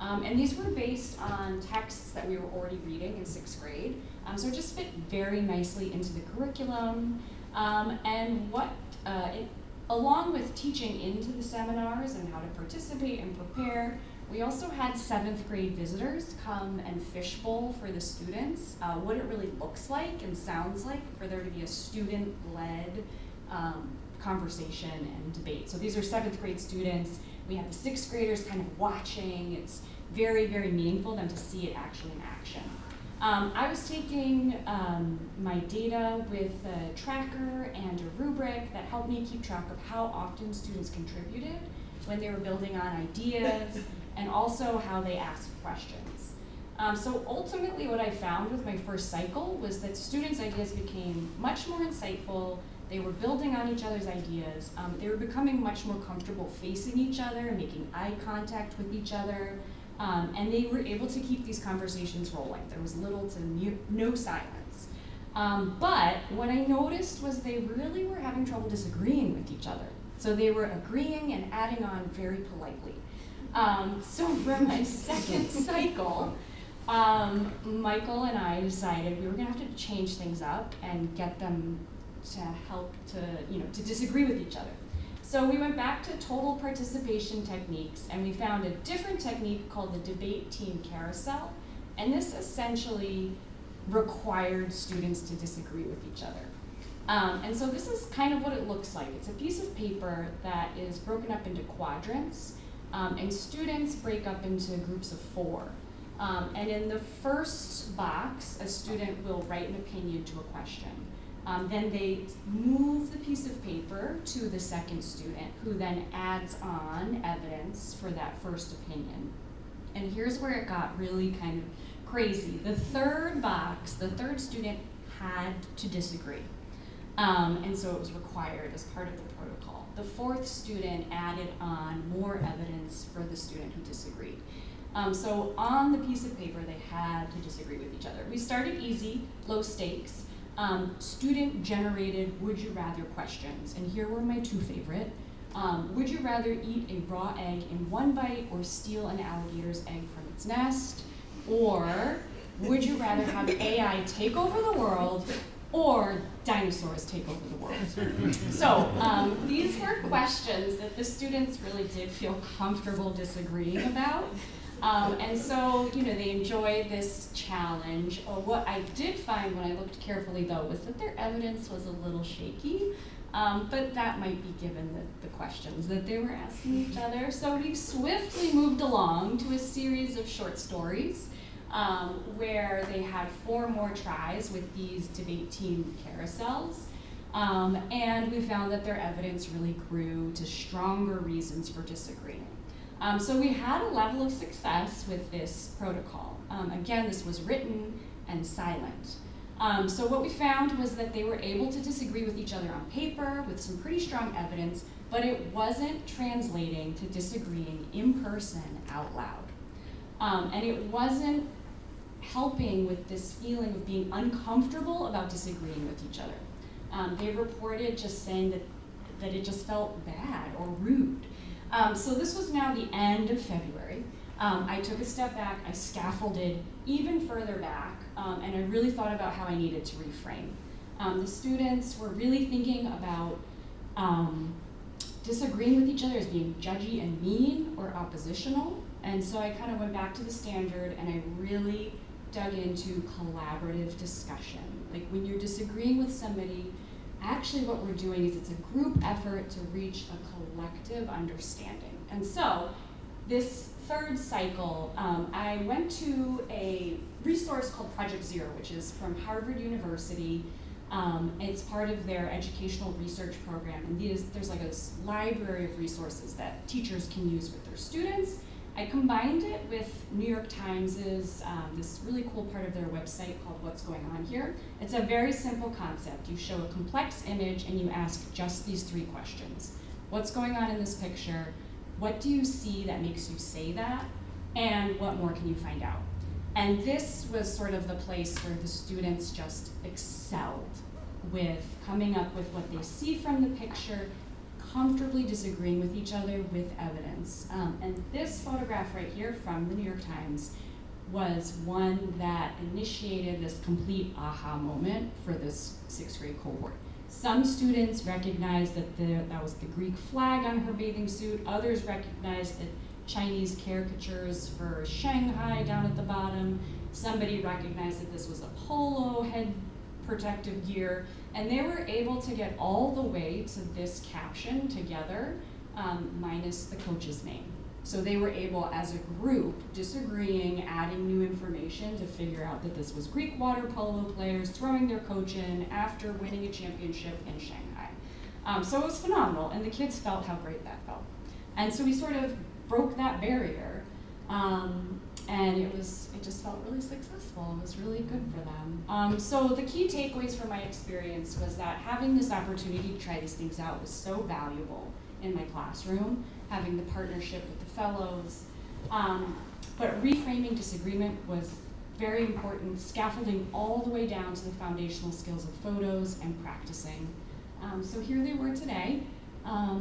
And these were based on texts that we were already reading in 6th grade. So it just fit very nicely into the curriculum. And along with teaching into the seminars and how to participate and prepare, we also had 7th grade visitors come and fishbowl for the students, what it really looks like and sounds like for there to be a student-led conversation and debate. So these are 7th grade students. We have the 6th graders kind of watching. It's very, very meaningful them to see it actually in action. I was taking my data with a tracker and a rubric that helped me keep track of how often students contributed when they were building on ideas and also how they asked questions. So ultimately what I found with my first cycle was that students' ideas became much more insightful. They were building on each other's ideas. They were becoming much more comfortable facing each other, making eye contact with each other, and they were able to keep these conversations rolling. There was little to no silence. But what I noticed was they really were having trouble disagreeing with each other. So they were agreeing and adding on very politely. So for my second cycle, Michael and I decided we were gonna have to change things up and get them to help to disagree with each other. So we went back to total participation techniques, and we found a different technique called the debate team carousel, and this essentially required students to disagree with each other. And so this is kind of what it looks like. It's a piece of paper that is broken up into quadrants, and students break up into groups of 4. And in the first box, a student will write an opinion to a question. Then they move the piece of paper to the second student, who then adds on evidence for that first opinion. And here's where it got really kind of crazy. The third box, the third student had to disagree. And so it was required as part of the protocol. The fourth student added on more evidence for the student who disagreed. So on the piece of paper, they had to disagree with each other. We started easy, low stakes. Student-generated would you rather questions, and here were my 2 favorite. Would you rather eat a raw egg in one bite or steal an alligator's egg from its nest? Or would you rather have AI take over the world or dinosaurs take over the world? So these were questions that the students really did feel comfortable disagreeing about. And so, they enjoyed this challenge. What I did find when I looked carefully, though, was that their evidence was a little shaky, but that might be given the questions that they were asking each other. So we swiftly moved along to a series of short stories where they had 4 more tries with these debate team carousels. And we found that their evidence really grew to stronger reasons for disagreeing. So we had a level of success with this protocol. Again, this was written and silent. So what we found was that they were able to disagree with each other on paper with some pretty strong evidence, but it wasn't translating to disagreeing in person out loud. And it wasn't helping with this feeling of being uncomfortable about disagreeing with each other. They reported just saying that it just felt bad or rude. So this was now the end of February. I took a step back, I scaffolded even further back, and I really thought about how I needed to reframe. The students were really thinking about disagreeing with each other as being judgy and mean or oppositional, and so I kind of went back to the standard and I really dug into collaborative discussion. Like when you're disagreeing with somebody, actually what we're doing is it's a group effort to reach a collective understanding. And so this third cycle, I went to a resource called Project Zero, which is from Harvard University. It's part of their educational research program, and there's like a library of resources that teachers can use with their students. I combined it with New York Times's this really cool part of their website called What's Going On Here. It's a very simple concept. You show a complex image and you ask just these 3 questions. What's going on in this picture? What do you see that makes you say that? And what more can you find out? And this was sort of the place where the students just excelled with coming up with what they see from the picture, comfortably disagreeing with each other with evidence. And this photograph right here from the New York Times was one that initiated this complete aha moment for this 6th grade cohort. Some students recognized that that was the Greek flag on her bathing suit. Others recognized the Chinese caricatures for Shanghai down at the bottom. Somebody recognized that this was a polo head protective gear. And they were able to get all the way to this caption together, minus the coach's name. So they were able, as a group, disagreeing, adding new information to figure out that this was Greek water polo players throwing their coach in after winning a championship in Shanghai. So it was phenomenal, and the kids felt how great that felt. And so we sort of broke that barrier, and it just felt really successful. It was really good for them. So the key takeaways from my experience was that having this opportunity to try these things out was so valuable in my classroom, having the partnership with the fellows. But reframing disagreement was very important, scaffolding all the way down to the foundational skills of photos and practicing. So here they were today.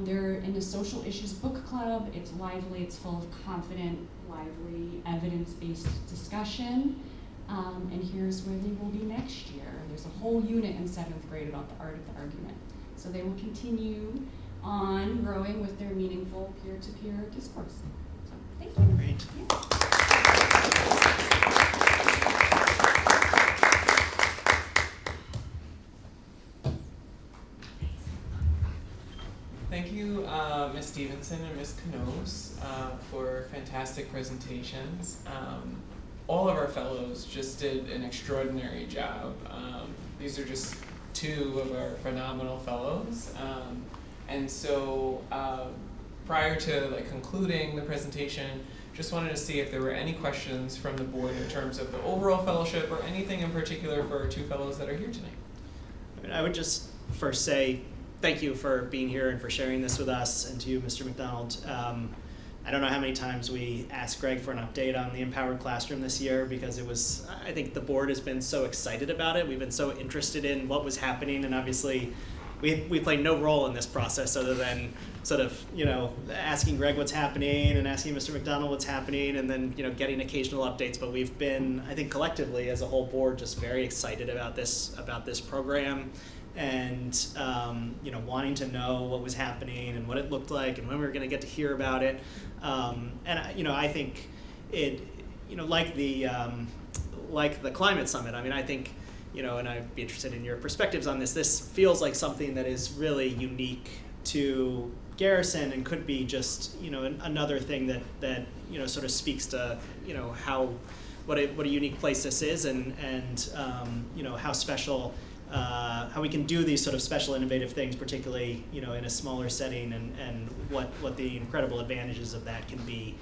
They're in a social issues book club. It's lively, it's full of confident, lively, evidence-based discussion. And here's where they will be next year. There's a whole unit in 7th grade about the art of the argument. So they will continue on growing with their meaningful peer-to-peer discourse. So, thank you. Great. Thank you, Ms. Stevenson and Ms. Canos, for fantastic presentations. All of our fellows just did an extraordinary job. These are just two of our phenomenal fellows. And so prior to concluding the presentation, just wanted to see if there were any questions from the board in terms of the overall fellowship or anything in particular for our two fellows that are here tonight. I mean, I would just first say thank you for being here and for sharing this with us, and to you, Mr. McDonald. I don't know how many times we asked Greg for an update on the Empowered Classroom this year, because I think the board has been so excited about it. We've been so interested in what was happening, and obviously we played no role in this process other than sort of, asking Greg what's happening and asking Mr. McDonald what's happening, and then, getting occasional updates. But we've been, I think collectively as a whole board, just very excited about this program, and wanting to know what was happening and what it looked like and when we were going to get to hear about it. I think it, like the climate summit. I mean, I think, and I'd be interested in your perspectives on this. This feels like something that is really unique to Garrison and could be just, another thing that sort of speaks to, what a unique place this is, and how special. How we can do these sort of special innovative things, particularly in a smaller setting, and what the incredible advantages of that can be,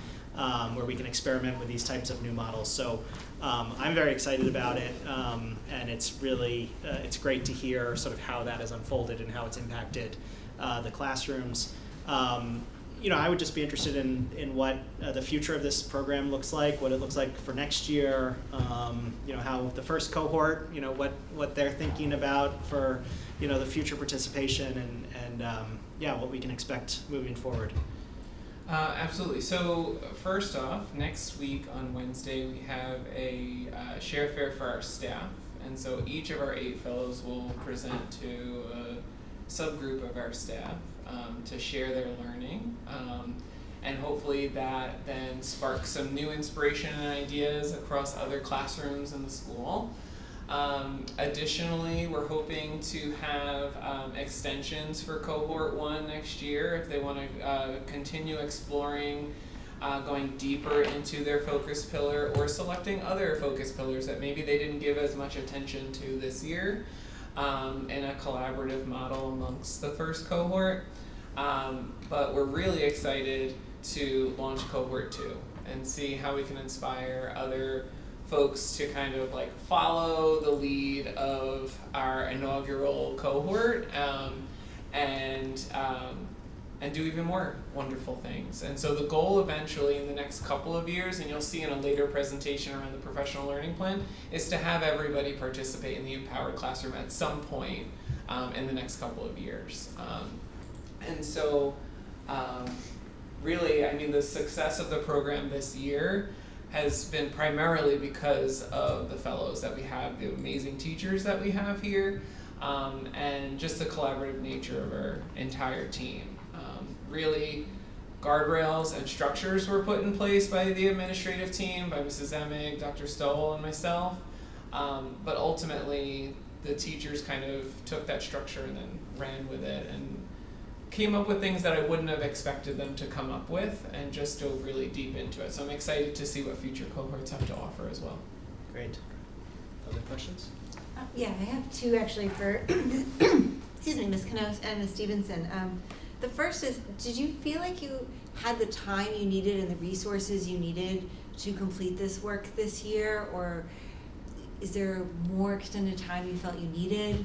where we can experiment with these types of new models. So I'm very excited about it, and it's really it's great to hear sort of how that has unfolded and how it's impacted the classrooms. I would just be interested in what the future of this program looks like, what it looks like for next year, how the first cohort, what they're thinking about for, the future participation, and what we can expect moving forward. Absolutely. So first off, next week on Wednesday, we have a share fair for our staff. And so each of our 8 fellows will present to a subgroup of our staff to share their learning. And hopefully that then sparks some new inspiration and ideas across other classrooms in the school. Additionally, we're hoping to have extensions for cohort 1 next year if they want to continue exploring, going deeper into their focus pillar, or selecting other focus pillars that maybe they didn't give as much attention to this year, in a collaborative model amongst the first cohort. But we're really excited to launch cohort 2 and see how we can inspire other folks to kind of follow the lead of our inaugural cohort, and do even more wonderful things. And so the goal eventually in the next couple of years, and you'll see in a later presentation around the professional learning plan, is to have everybody participate in the Empowered Classroom at some point in the next couple of years. And so really, the success of the program this year has been primarily because of the fellows that we have, the amazing teachers that we have here, and just the collaborative nature of our entire team. Really, guardrails and structures were put in place by the administrative team, by Mrs. Emig, Dr. Stowell, and myself, but ultimately the teachers kind of took that structure and then ran with it and came up with things that I wouldn't have expected them to come up with, and just dove really deep into it. So I'm excited to see what future cohorts have to offer as well. Great. Other questions? Yeah, I have 2 actually for, excuse me, Ms. Canos and Ms. Stevenson. The first is, did you feel like you had the time you needed and the resources you needed to complete this work this year, or is there more extended time you felt you needed?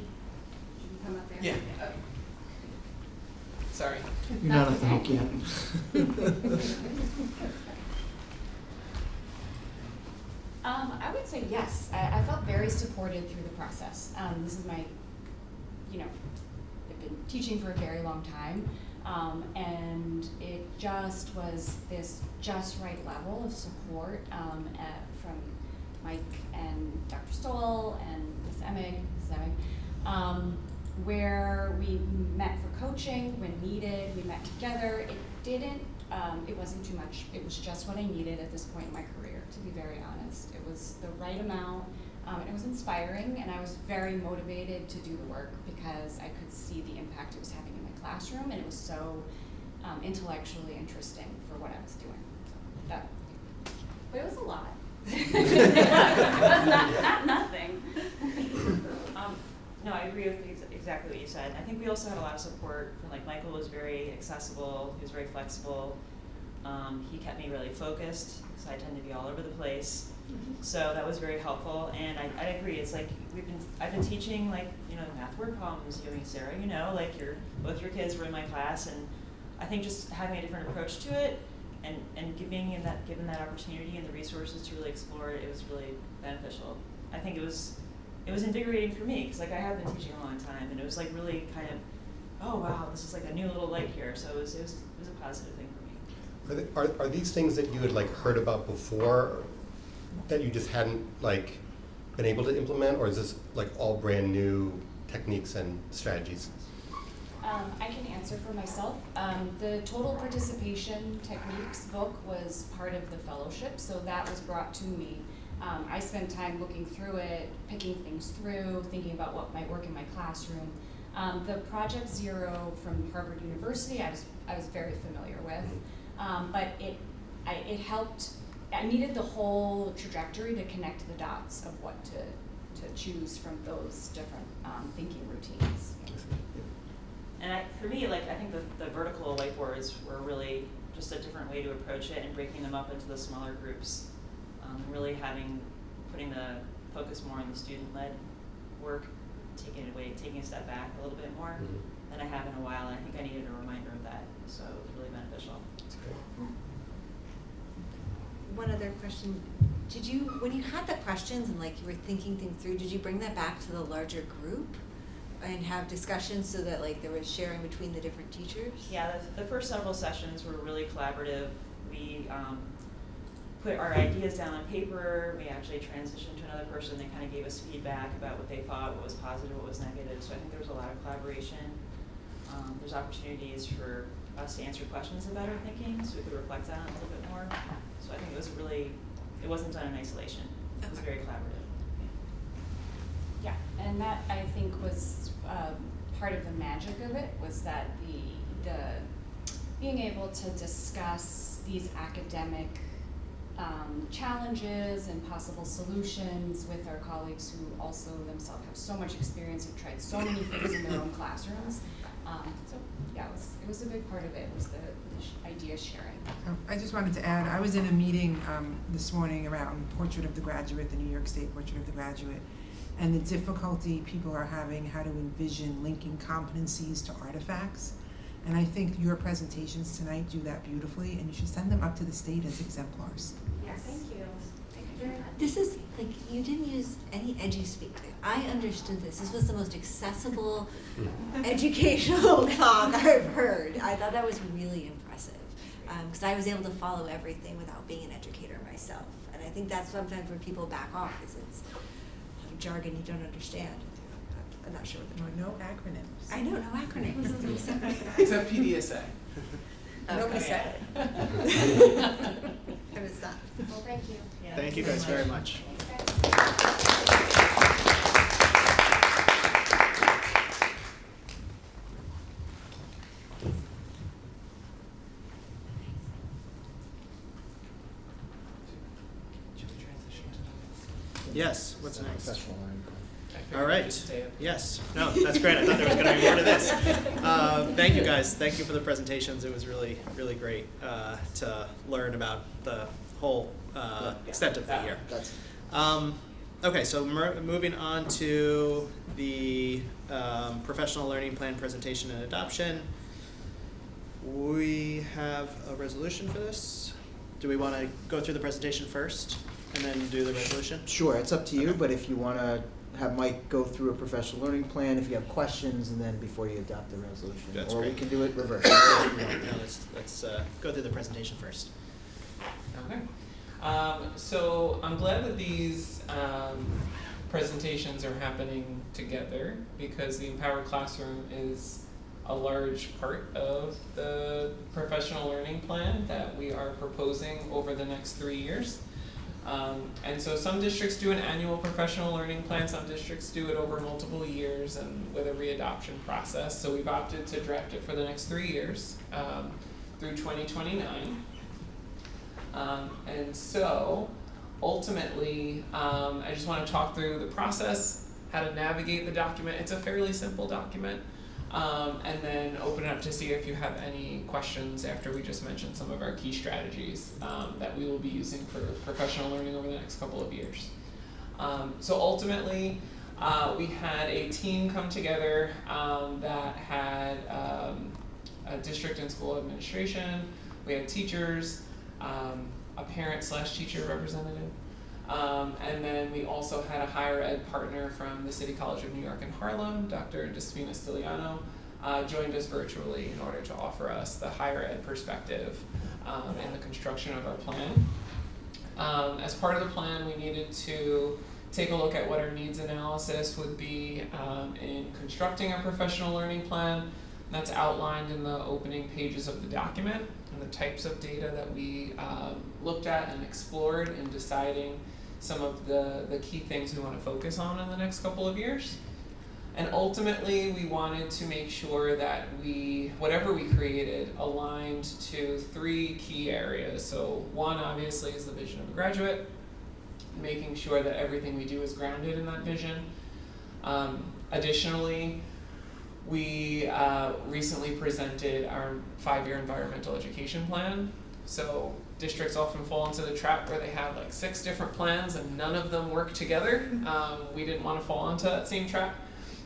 Come up there. Yeah. Sorry. You're not off the hook yet. I would say yes. I felt very supported through the process. This is my, I've been teaching for a very long time, and it just was this just right level of support from Mike and Dr. Stoll and Ms. Emig, where we met for coaching when needed, we met together. It wasn't too much. It was just what I needed at this point in my career, to be very honest. It was the right amount, and it was inspiring, and I was very motivated to do the work because I could see the impact it was having in my classroom, and it was so intellectually interesting for what I was doing. But it was a lot. It was not nothing. No, I agree with exactly what you said. I think we also had a lot of support from, like, Michael was very accessible, he was very flexible. He kept me really focused because I tend to be all over the place. So that was very helpful, and I agree. It's like I've been teaching, like, math word problems, you and Sarah. Like both your kids were in my class, and I think just having a different approach to it, and given that opportunity and the resources to really explore it, it was really beneficial. I think it was invigorating for me because, like, I have been teaching a long time, and it was like really kind of, oh wow, this is like a new little light here. So it was a positive thing for me. Are these things that you had like heard about before that you just hadn't like been able to implement, or is this like all brand new techniques and strategies? I can answer for myself. The total participation techniques book was part of the fellowship, so that was brought to me. I spent time looking through it, picking things through, thinking about what might work in my classroom. The Project Zero from Harvard University, I was very familiar with, but it helped. I needed the whole trajectory to connect the dots of what to choose from those different thinking routines. And for me, like, I think the vertical whiteboards were really just a different way to approach it and breaking them up into the smaller groups. Really putting the focus more on the student-led work, taking a step back a little bit more than I have in a while, and I think I needed a reminder of that, so it was really beneficial. That's great. One other question, when you had the questions and like you were thinking things through, did you bring that back to the larger group and have discussions so that like there was sharing between the different teachers? Yeah, the first several sessions were really collaborative. We put our ideas down on paper. We actually transitioned to another person. They kind of gave us feedback about what they thought, what was positive, what was negative. So I think there was a lot of collaboration. There's opportunities for us to answer questions about our thinking, so we could reflect on it a little bit more. So I think it wasn't done in isolation. It was very collaborative. Yeah, and that I think was part of the magic of it, was that the being able to discuss these academic challenges and possible solutions with our colleagues who also themselves have so much experience, have tried so many things in their own classrooms. So yeah, it was a big part of it, was the idea sharing. I just wanted to add, I was in a meeting this morning around Portrait of the Graduate, the New York State Portrait of the Graduate, and the difficulty people are having how to envision linking competencies to artifacts. And I think your presentations tonight do that beautifully, and you should send them up to the state as exemplars. Yes, thank you. Thank you very much. This is, like, you didn't use any edgy speak. I understood this. This was the most accessible, educational talk I've heard. I thought that was really impressive, because I was able to follow everything without being an educator myself. And I think that's sometimes when people back off, is it's a lot of jargon you don't understand. I'm not sure what the No acronyms. I know, no acronyms. Except PDSA. Nobody Okay. said it. I was done. Well, thank you. Yeah, Thank you guys very much. Yes, what's next? Professional learning. All right. Yes. No, that's great. I thought there was going to be more to this. Thank you guys. Thank you for the presentations. It was really, really great to learn about the whole extent of the year. Okay, so moving on to the professional learning plan presentation and adoption. We have a resolution for this. Do we want to go through the presentation first and then do the resolution? Sure, it's up to you, but if you want to have Mike go through a professional learning plan, if you have questions, and then before you adopt the resolution. That's or great. we can do it reverse. No, let's go through the presentation first. Okay. So I'm glad that these presentations are happening together because the Empowered Classroom is a large part of the professional learning plan that we are proposing over the next 3 years. And so some districts do an annual professional learning plan, some districts do it over multiple years and with a readoption process. So we've opted to draft it for the next 3 years, through 2029. And so ultimately, I just want to talk through the process, how to navigate the document. It's a fairly simple document. And then open it up to see if you have any questions after we just mentioned some of our key strategies that we will be using for professional learning over the next couple of years. So ultimately, we had a team come together that had a district and school administration, we had teachers, a parent/teacher representative, and then we also had a higher ed partner from the City College of New York in Harlem, Dr. Despina Stiliano, joined us virtually in order to offer us the higher ed perspective in the construction of our plan. As part of the plan, we needed to take a look at what our needs analysis would be in constructing our professional learning plan. That's outlined in the opening pages of the document and the types of data that we looked at and explored in deciding some of the key things we want to focus on in the next couple of years. And ultimately, we wanted to make sure that whatever we created aligned to 3 key areas. So one, obviously, is the vision of a graduate, making sure that everything we do is grounded in that vision. Additionally, we recently presented our 5-year environmental education plan. So districts often fall into the trap where they have like 6 different plans and none of them work together. We didn't want to fall into that same trap.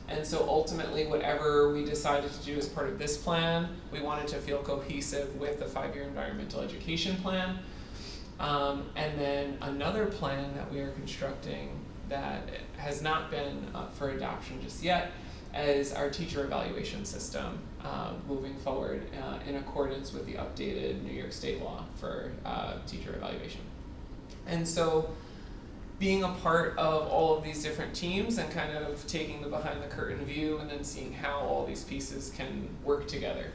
And so ultimately, whatever we decided to do as part of this plan, we wanted to feel cohesive with the 5-year environmental education plan. And then another plan that we are constructing that has not been up for adoption just yet is our teacher evaluation system moving forward in accordance with the updated New York State law for teacher evaluation. And so being a part of all of these different teams and kind of taking the behind the curtain view and then seeing how all these pieces can work together.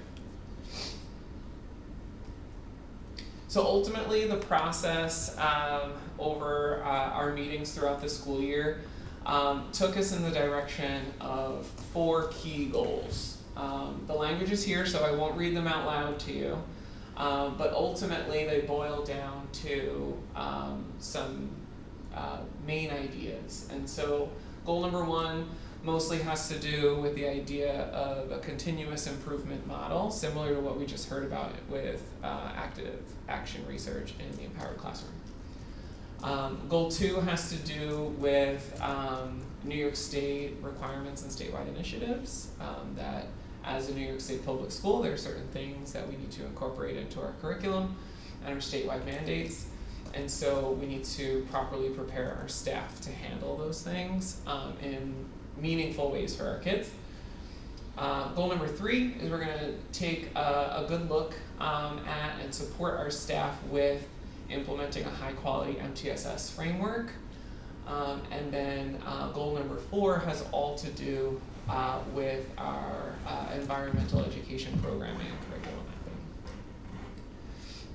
So ultimately, the process over our meetings throughout the school year took us in the direction of 4 key goals. The language is here, so I won't read them out loud to you, but ultimately they boil down to some main ideas. And so goal number 1 mostly has to do with the idea of a continuous improvement model, similar to what we just heard about with active action research in the Empowered Classroom. Goal 2 has to do with New York State requirements and statewide initiatives, that as a New York State public school, there are certain things that we need to incorporate into our curriculum and our statewide mandates. And so we need to properly prepare our staff to handle those things in meaningful ways for our kids. Goal number 3 is we're going to take a good look at and support our staff with implementing a high quality MTSS framework. And then goal number 4 has all to do with our environmental education programming and curriculum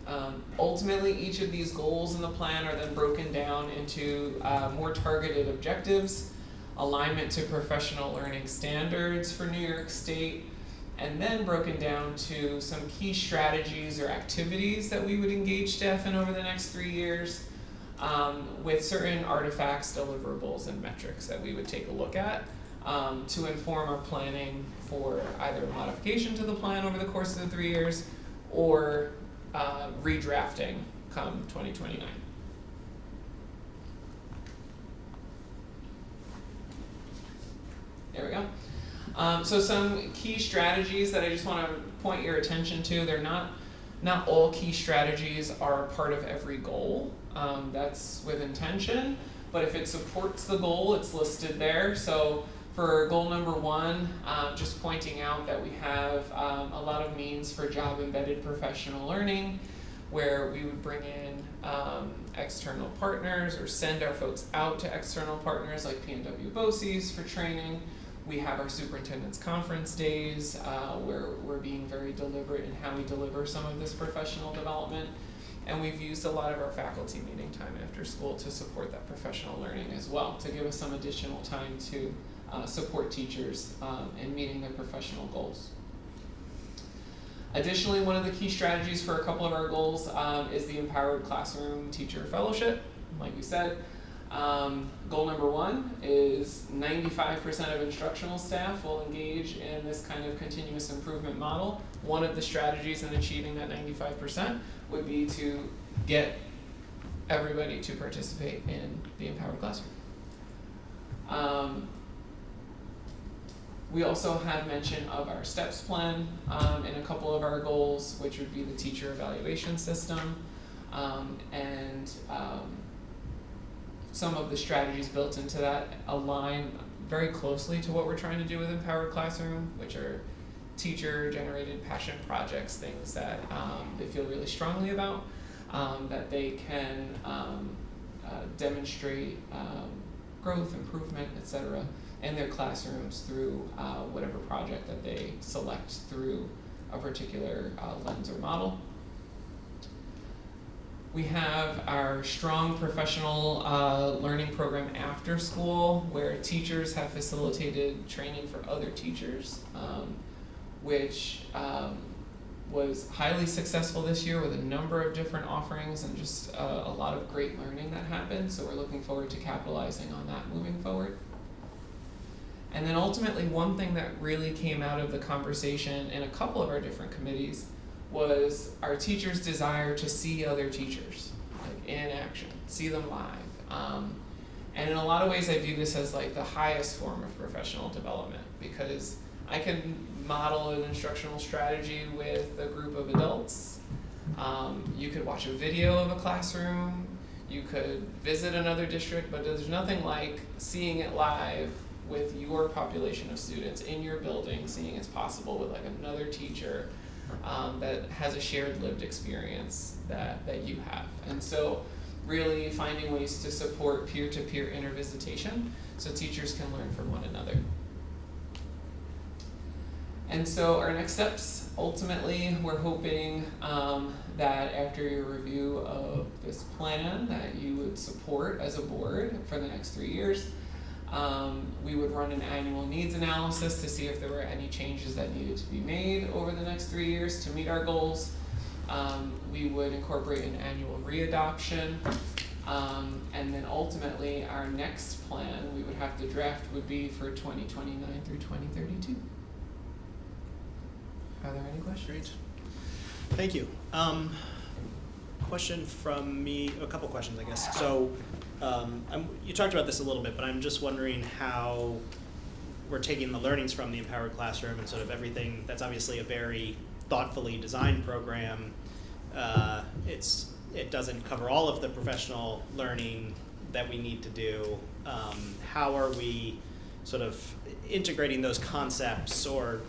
mapping. Ultimately, each of these goals in the plan are then broken down into more targeted objectives, alignment to professional learning standards for New York State, and then broken down to some key strategies or activities that we would engage staff in over the next 3 years, with certain artifacts, deliverables, and metrics that we would take a look at to inform our planning for either modification to the plan over the course of the 3 years or redrafting come 2029. There we go. So some key strategies that I just want to point your attention to. They're not all key strategies are part of every goal. That's with intention, but if it supports the goal, it's listed there. So for goal number 1, just pointing out that we have a lot of means for job-embedded professional learning. where we would bring in external partners or send our folks out to external partners like PNW BOCES for training. We have our superintendent's conference days where we're being very deliberate in how we deliver some of this professional development. And we've used a lot of our faculty meeting time after school to support that professional learning as well, to give us some additional time to support teachers in meeting their professional goals. Additionally, one of the key strategies for a couple of our goals is the Empowered Classroom Teacher Fellowship. Like we said, goal number 1 is 95% of instructional staff will engage in this kind of continuous improvement model. One of the strategies in achieving that 95% would be to get everybody to participate in the Empowered Classroom. We also had mention of our STEPS plan in a couple of our goals, which would be the teacher evaluation system, and some of the strategies built into that align very closely to what we're trying to do with Empowered Classroom, which are teacher-generated passion projects, things that they feel really strongly about, that they can demonstrate growth, improvement, etc. in their classrooms through whatever project that they select through a particular lens or model. We have our strong professional learning program after school, where teachers have facilitated training for other teachers, which was highly successful this year with a number of different offerings and just a lot of great learning that happened. So we're looking forward to capitalizing on that moving forward. And then ultimately, one thing that really came out of the conversation in a couple of our different committees was our teachers' desire to see other teachers, like in action, see them live. And in a lot of ways, I view this as like the highest form of professional development, because I can model an instructional strategy with a group of adults. You could watch a video of a classroom. You could visit another district, but there's nothing like seeing it live with your population of students in your building, seeing it's possible with like another teacher that has a shared lived experience that you have. And so really finding ways to support peer-to-peer intervisitation so teachers can learn from one another. And so our next steps, ultimately, we're hoping that after your review of this plan that you would support as a board for the next 3 years. We would run an annual needs analysis to see if there were any changes that needed to be made over the next 3 years to meet our goals. We would incorporate an annual readoption, and then ultimately our next plan we would have to draft would be for 2029 through 2032. Are there any questions? Great. Thank you. Question from me, a couple questions, I guess. So you talked about this a little bit, but I'm just wondering how we're taking the learnings from the Empowered Classroom and sort of everything. That's obviously a very thoughtfully designed program. It doesn't cover all of the professional learning that we need to do. How are we sort of integrating those concepts or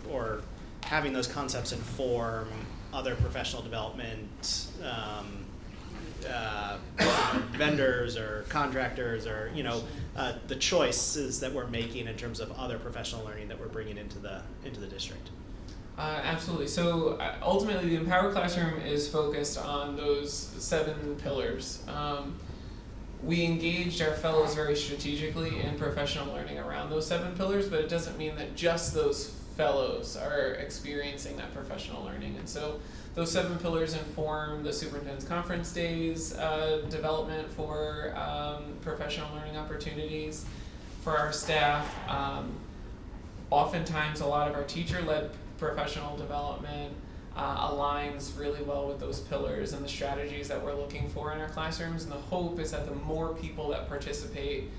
having those concepts inform other professional development vendors or contractors, or the choices that we're making in terms of other professional learning that we're bringing into the district? Absolutely. So ultimately, the Empowered Classroom is focused on those 7 pillars. We engaged our fellows very strategically in professional learning around those 7 pillars, but it doesn't mean that just those fellows are experiencing that professional learning. And so those 7 pillars inform the superintendent's conference days development for professional learning opportunities for our staff. Oftentimes, a lot of our teacher-led professional development aligns really well with those pillars and the strategies that we're looking for in our classrooms. And the hope is that the more people that participate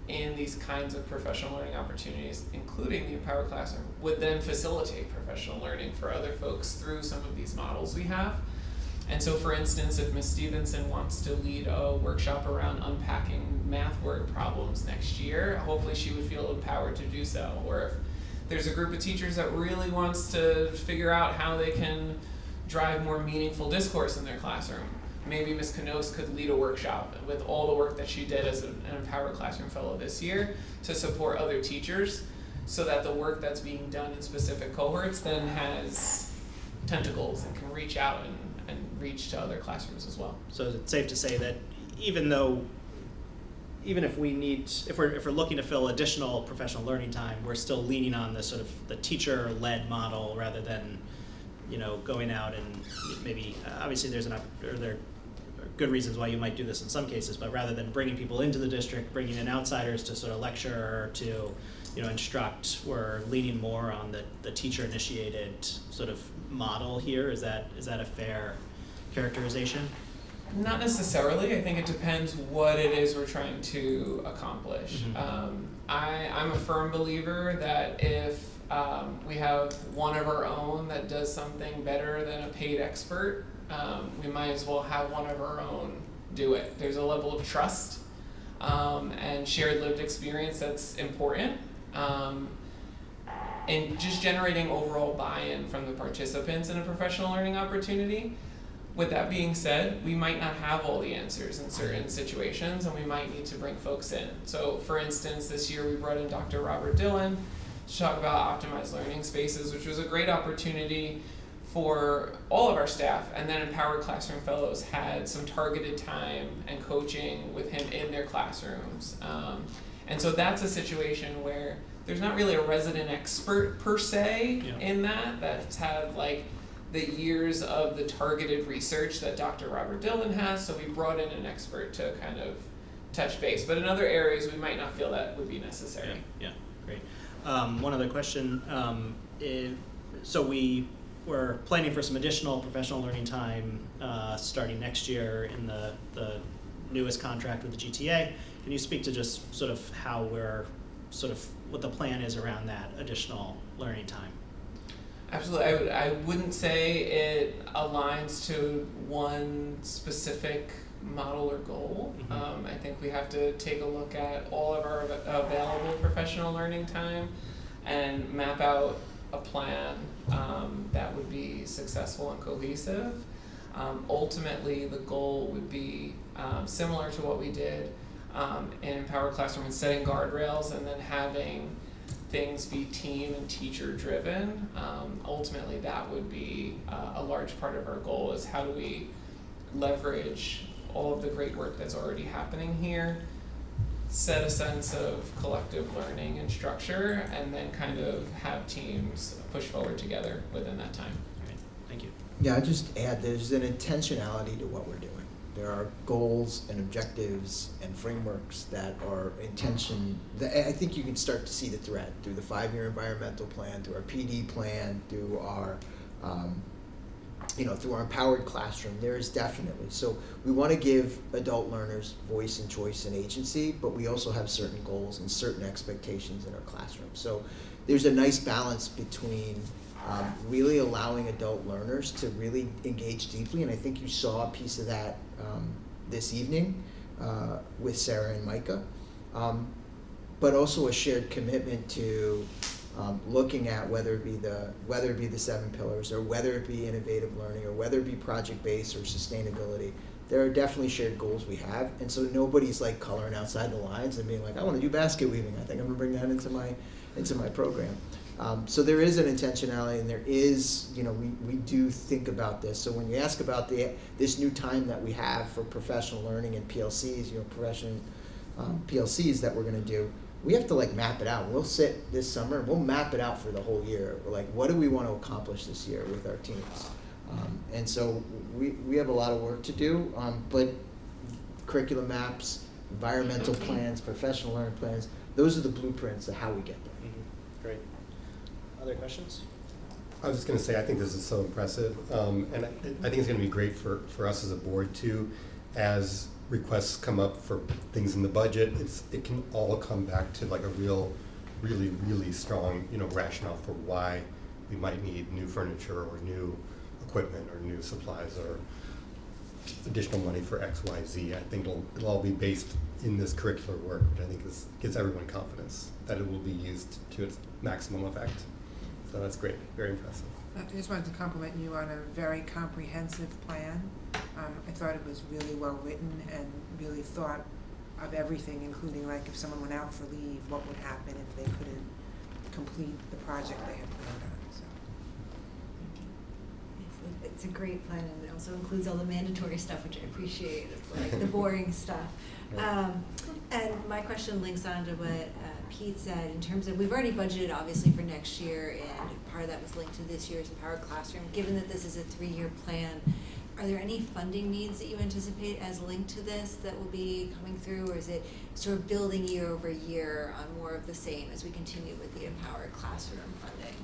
in these kinds of professional learning opportunities, including the Empowered Classroom, would then facilitate professional learning for other folks through some of these models we have. And so, for instance, if Ms. Stevenson wants to lead a workshop around unpacking math word problems next year, hopefully she would feel empowered to do so. Or if there's a group of teachers that really wants to figure out how they can drive more meaningful discourse in their classroom. Maybe Ms. Canos could lead a workshop with all the work that she did as an Empowered Classroom Fellow this year to support other teachers, so that the work that's being done in specific cohorts then has tentacles and can reach out and reach to other classrooms as well. So is it safe to say that even if we're looking to fill additional professional learning time, we're still leaning on the sort of the teacher-led model rather than, going out and maybe, obviously there are good reasons why you might do this in some cases, but rather than bringing people into the district, bringing in outsiders to sort of lecture or to, instruct, we're leaning more on the teacher-initiated sort of model here. Is that a fair characterization? Not necessarily. I think it depends what it is we're trying to accomplish. Mm-hmm. I'm a firm believer that if we have one of our own that does something better than a paid expert, we might as well have one of our own do it. There's a level of trust and shared lived experience that's important. And just generating overall buy-in from the participants in a professional learning opportunity. With that being said, we might not have all the answers in certain situations, and we might need to bring folks in. So for instance, this year we brought in Dr. Robert Dillon to talk about optimized learning spaces, which was a great opportunity for all of our staff, and then Empowered Classroom Fellows had some targeted time and coaching with him in their classrooms. And so that's a situation where there's not really a resident expert per se in that's had like the years of the targeted research that Dr. Robert Dillon has, so we brought in an expert to kind of touch base. But in other areas, we might not feel that would be necessary. Yeah, great. One other question. So we're planning for some additional professional learning time starting next year in the newest contract with the GTA. Can you speak to just sort of how what the plan is around that additional learning time? Absolutely. I wouldn't say it aligns to one specific model or goal. Mm-hmm. I think we have to take a look at all of our available professional learning time and map out a plan that would be successful and cohesive. Ultimately, the goal would be similar to what we did in Empowered Classroom and setting guardrails and then having things be team and teacher driven. Ultimately, that would be a large part of our goal, is how do we leverage all of the great work that's already happening here, set a sense of collective learning and structure, and then kind of have teams push forward together within that time. Great, thank you. Yeah, I just add there's an intentionality to what we're doing. There are goals and objectives and frameworks that are intention. I think you can start to see the thread through the 5-year environmental plan, through our PD plan, through our, through our empowered classroom. There is definitely. So we want to give adult learners voice and choice and agency, but we also have certain goals and certain expectations in our classroom. So there's a nice balance between really allowing adult learners to really engage deeply, and I think you saw a piece of that this evening with Sarah and Micah, but also a shared commitment to looking at whether it be the 7 pillars, or whether it be innovative learning, or whether it be project-based or sustainability. There are definitely shared goals we have, and so nobody's like coloring outside the lines and being like, I want to do basket weaving. I think I'm gonna bring that into my program. So there is an intentionality, and there is, we do think about this. So when you ask about this new time that we have for professional learning and PLCs, professional PLCs that we're going to do, we have to map it out. We'll sit this summer and we'll map it out for the whole year. We're like, what do we want to accomplish this year with our teams? And so we have a lot of work to do, but curriculum maps, environmental plans, professional learning plans, those are the blueprints of how we get there. Mm-hmm. Great. Other questions? I was just going to say, I think this is so impressive, and I think it's going to be great for us as a board too, as requests come up for things in the budget. It can all come back to a really strong rationale for why we might need new furniture or new equipment or new supplies or additional money for X, Y, Z. I think it'll all be based in this curricular work, which I think gives everyone confidence that it will be used to its maximum effect. So that's great, very impressive. I just wanted to compliment you on a very comprehensive plan. I thought it was really well written and really thought of everything, including like if someone went out for leave, what would happen if they couldn't complete the project they had planned on, so. It's a great plan, and it also includes all the mandatory stuff, which I appreciate, like the boring stuff. And my question links on to what Pete said in terms of, we've already budgeted obviously for next year, and part of that was linked to this year's Power Classroom. Given that this is a 3-year plan, are there any funding needs that you anticipate as linked to this that will be coming through, or is it sort of building year over year on more of the same as we continue with the Empowered Classroom funding?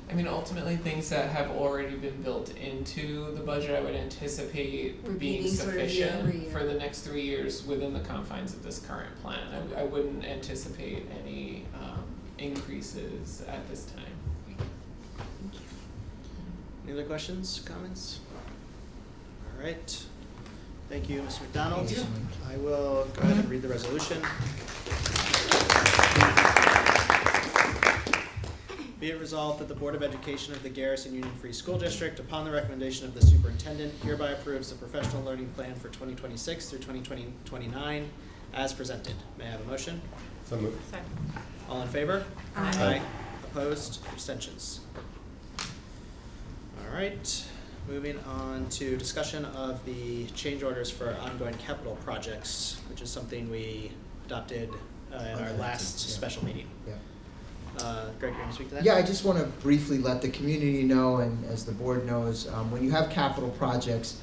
I mean, ultimately, things that have already been built into the budget, I would anticipate being Repeating sort of year over sufficient year. for the next 3 years within the confines of this current plan. I wouldn't anticipate any increases at this time. Thank you. Any other questions, comments? All right. Thank you, Mr. McDonald. Thank you. I will go ahead and read the resolution. Be it resolved that the Board of Education of the Garrison Union Free School District, upon the recommendation of the superintendent, hereby approves the professional learning plan for 2026 through 2029 as presented. May I have a motion? So moved. All in favor? Aye. Opposed? Abstentions? All right. Moving on to discussion of the change orders for ongoing capital projects, which is something we adopted in our last special meeting. Yeah. Greg, you want to speak to that? Yeah, I just want to briefly let the community know, and as the board knows, when you have capital projects,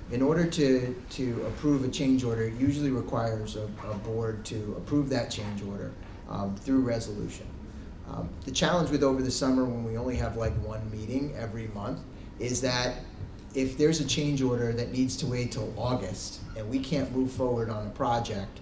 in order to approve a change order, it usually requires a board to approve that change order through resolution. The challenge with over the summer, when we only have like one meeting every month, is that if there's a change order that needs to wait till August and we can't move forward on a project,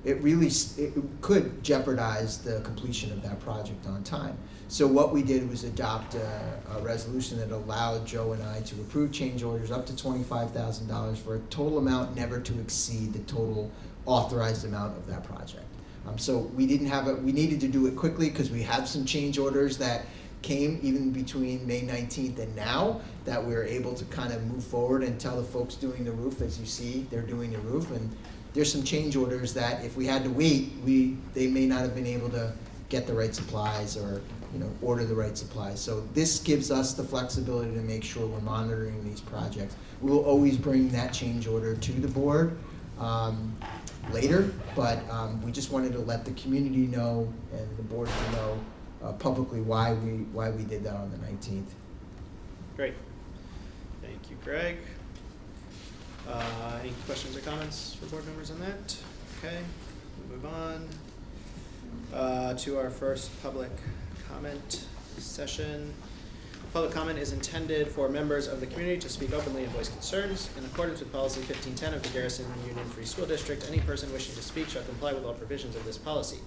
it could jeopardize the completion of that project on time. So what we did was adopt a resolution that allowed Joe and I to approve change orders up to $25,000 for a total amount never to exceed the total authorized amount of that project. So we needed to do it quickly because we had some change orders that came even between May 19th and now that we're able to kind of move forward and tell the folks doing the roof, as you see, they're doing the roof, and there's some change orders that if we had to wait, they may not have been able to get the right supplies or order the right supplies. So this gives us the flexibility to make sure we're monitoring these projects. We will always bring that change order to the board later, but we just wanted to let the community know and the board to know publicly why we did that on the 19th. Great. Thank you, Greg. Any questions or comments for board members on that? Okay, we'll move on to our first public comment session. Public comment is intended for members of the community to speak openly and voice concerns. In accordance with policy 1510 of the Garrison Union Free School District, any person wishing to speak shall comply with all provisions of this policy.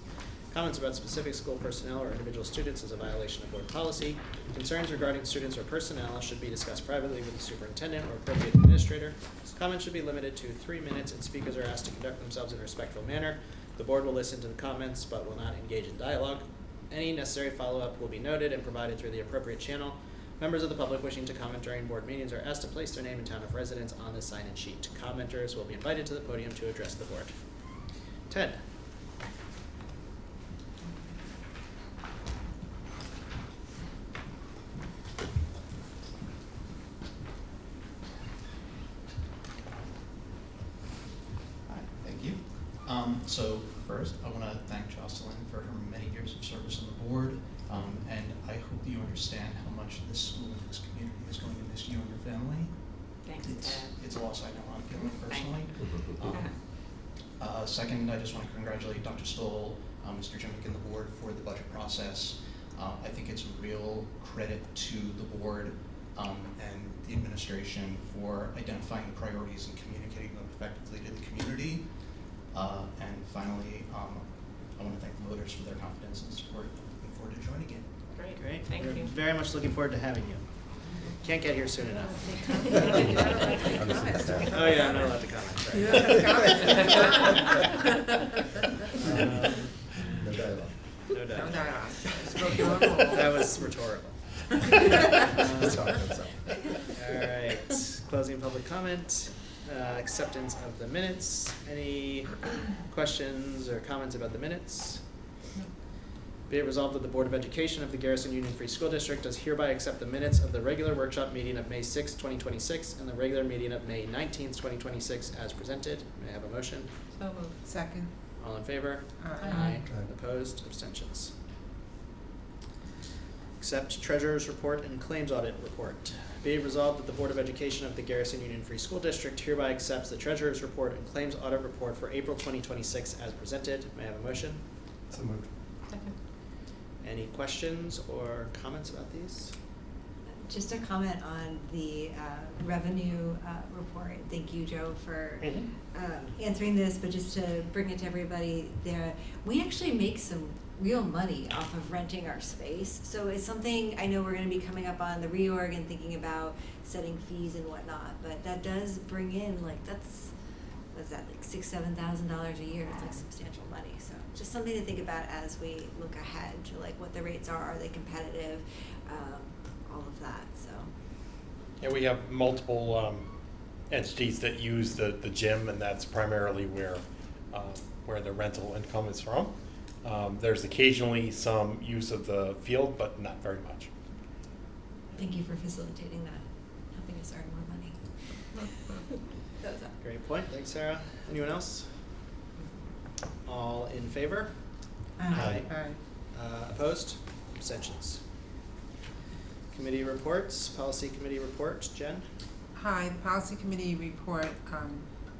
Comments about specific school personnel or individual students is a violation of board policy. Concerns regarding students or personnel should be discussed privately with the superintendent or appropriate administrator. Comments should be limited to 3 minutes, and speakers are asked to conduct themselves in a respectful manner. The board will listen to the comments but will not engage in dialogue. Any necessary follow-up will be noted and provided through the appropriate channel. Members of the public wishing to comment during board meetings are asked to place their name and town of residence on the sign-in sheet. Commenters will be invited to the podium to address the board. Ted. So first, I want to thank Jocelyn for her many years of service on the board, and I hope you understand how much this school and this community is going to miss you and your family. Thanks, It's a loss I know I'm feeling personally. Second, I just want to congratulate Dr. Stoll, Mr. Jimmick, and the board for the budget process. I think it's a real credit to the board and the administration for identifying the priorities and communicating them effectively to the community. And finally, I want to thank the voters for their confidence and support. Looking forward to joining again. Great. Thank We're you. very much looking forward to having you. Can't get here soon enough. Oh yeah, I'm not allowed to comment. Right. No dialogue. No doubt. No dialogue. Spoken That was rhetorical. Sorry. All right, closing public comment, acceptance of the minutes. Any questions or comments about the minutes? Be it resolved that the Board of Education of the Garrison Union Free School District does hereby accept the minutes of the regular workshop meeting of May 6, 2026, and the regular meeting of May 19th, 2026 as presented. May I have a motion? So moved. Second. All in favor? Aye. Aye. Opposed? Abstentions? Accept Treasurer's Report and Claims Audit Report. Be it resolved that the Board of Education of the Garrison Union Free School District hereby accepts the Treasurer's Report and Claims Audit Report for April 2026 as presented. May I have a motion? So moved. Second. Any questions or comments about these? Just a comment on the revenue report. Thank you, Joe, for answering this, but just to bring it to everybody there, we actually make some real money off of renting our space. So it's something I know we're going to be coming up on the reorg and thinking about setting fees and whatnot, but that does bring in, like, what's that, like $6,000-7,000 a year? It's like substantial money. So just something to think about as we look ahead to like what the rates are they competitive, all of that. So Yeah, we have multiple entities that use the gym, and that's primarily where the rental income is from. There's occasionally some use of the field, but not very much. thank you for facilitating that, helping us earn more money. That was all. Great point. Thanks, Sarah. Anyone else? All in favor? Aye. Opposed? Abstentions? Committee reports, policy committee report, Jen? Hi, the policy committee report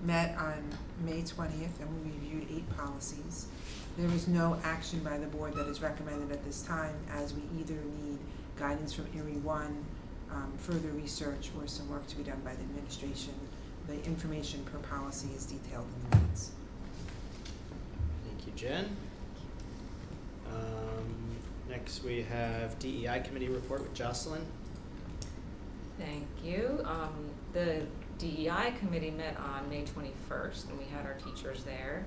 met on May 20th and we reviewed 8 policies. There is no action by the board that is recommended at this time, as we either need guidance from Erie 1, further research, or some work to be done by the administration. The information per policy is detailed in the minutes. Thank you, Jen. Next we have DEI committee report with Jocelyn. Thank you. The DEI committee met on May 21st, and we had our teachers there,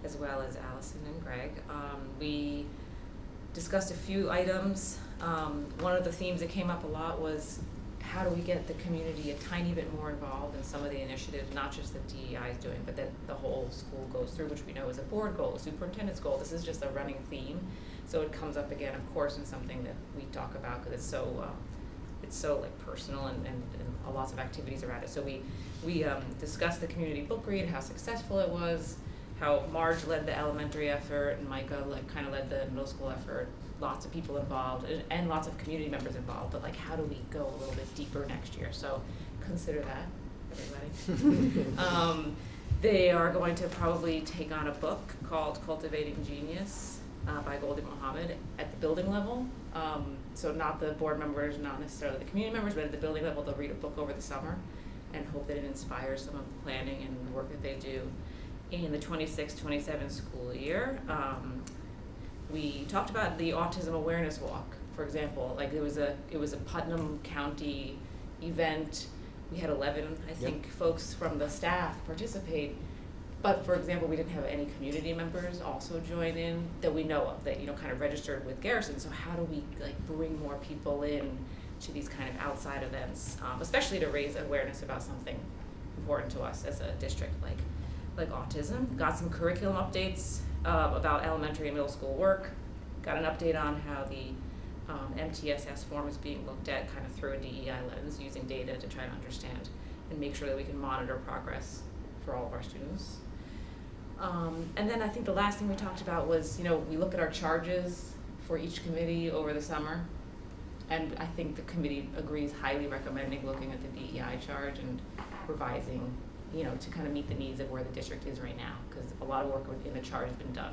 as well as Allison and Greg. We discussed a few items. One of the themes that came up a lot was how do we get the community a tiny bit more involved in some of the initiatives, not just that DEI is doing, but that the whole school goes through, which we know is a board goal, a superintendent's goal. This is just a running theme. So it comes up again, of course, in something that we talk about because it's so like personal and lots of activities around it. So we discussed the community book read, how successful it was, how Marge led the elementary effort and Micah kind of led the middle school effort. Lots of people involved and lots of community members involved, but like how do we go a little bit deeper next year? So consider that, everybody. They are going to probably take on a book called Cultivating Genius by Goldie Mohammed at the building level. So not the board members, not necessarily the community members, but at the building level they'll read a book over the summer and hope that it inspires some of the planning and the work that they do in the 26-27 school year. We talked about the Autism Awareness Walk, for example. Like it was a Putnam County event. We had 11, I think, folks from the staff participate. But for example, we didn't have any community members also join in that we know of that, kind of registered with Garrison. So how do we like bring more people in to these kind of outside events, especially to raise awareness about something important to us as a district like autism. Got some curriculum updates about elementary and middle school work. Got an update on how the MTSS form is being looked at kind of through a DEI lens, using data to try to understand and make sure that we can monitor progress for all of our students. And then I think the last thing we talked about was, we look at our charges for each committee over the summer. And I think the committee agrees, highly recommending looking at the DEI charge and revising, to kind of meet the needs of where the district is right now, because a lot of work in the charge has been done.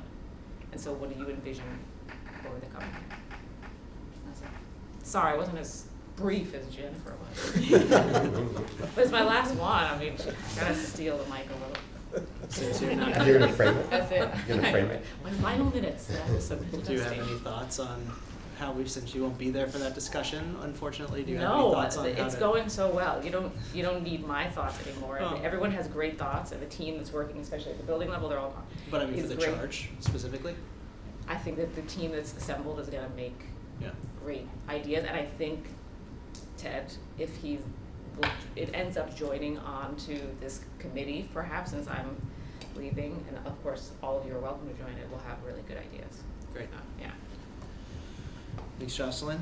And so what do you envision over the coming year? That's it. Sorry, I wasn't as brief as Jennifer was. But it's my last one. I mean, I gotta steal the mic a little. Since you're not You're gonna frame it? That's it. You're gonna frame it? My final minutes. That was submitted. Do you have any thoughts on how since you won't be there for that discussion, unfortunately, do you have any thoughts on how it's going so well. You don't need my thoughts anymore. I mean, everyone has great thoughts, and the team that's working, especially at the building level, they're all. But I mean, for the great. charge specifically. I think that the team that's assembled is going to make Yeah. great ideas, and I think Ted, if it ends up joining on to this committee, perhaps, since I'm leaving, and of course, all of you are welcome to join it, we'll have really good ideas. Great. Yeah. Thanks, Jocelyn.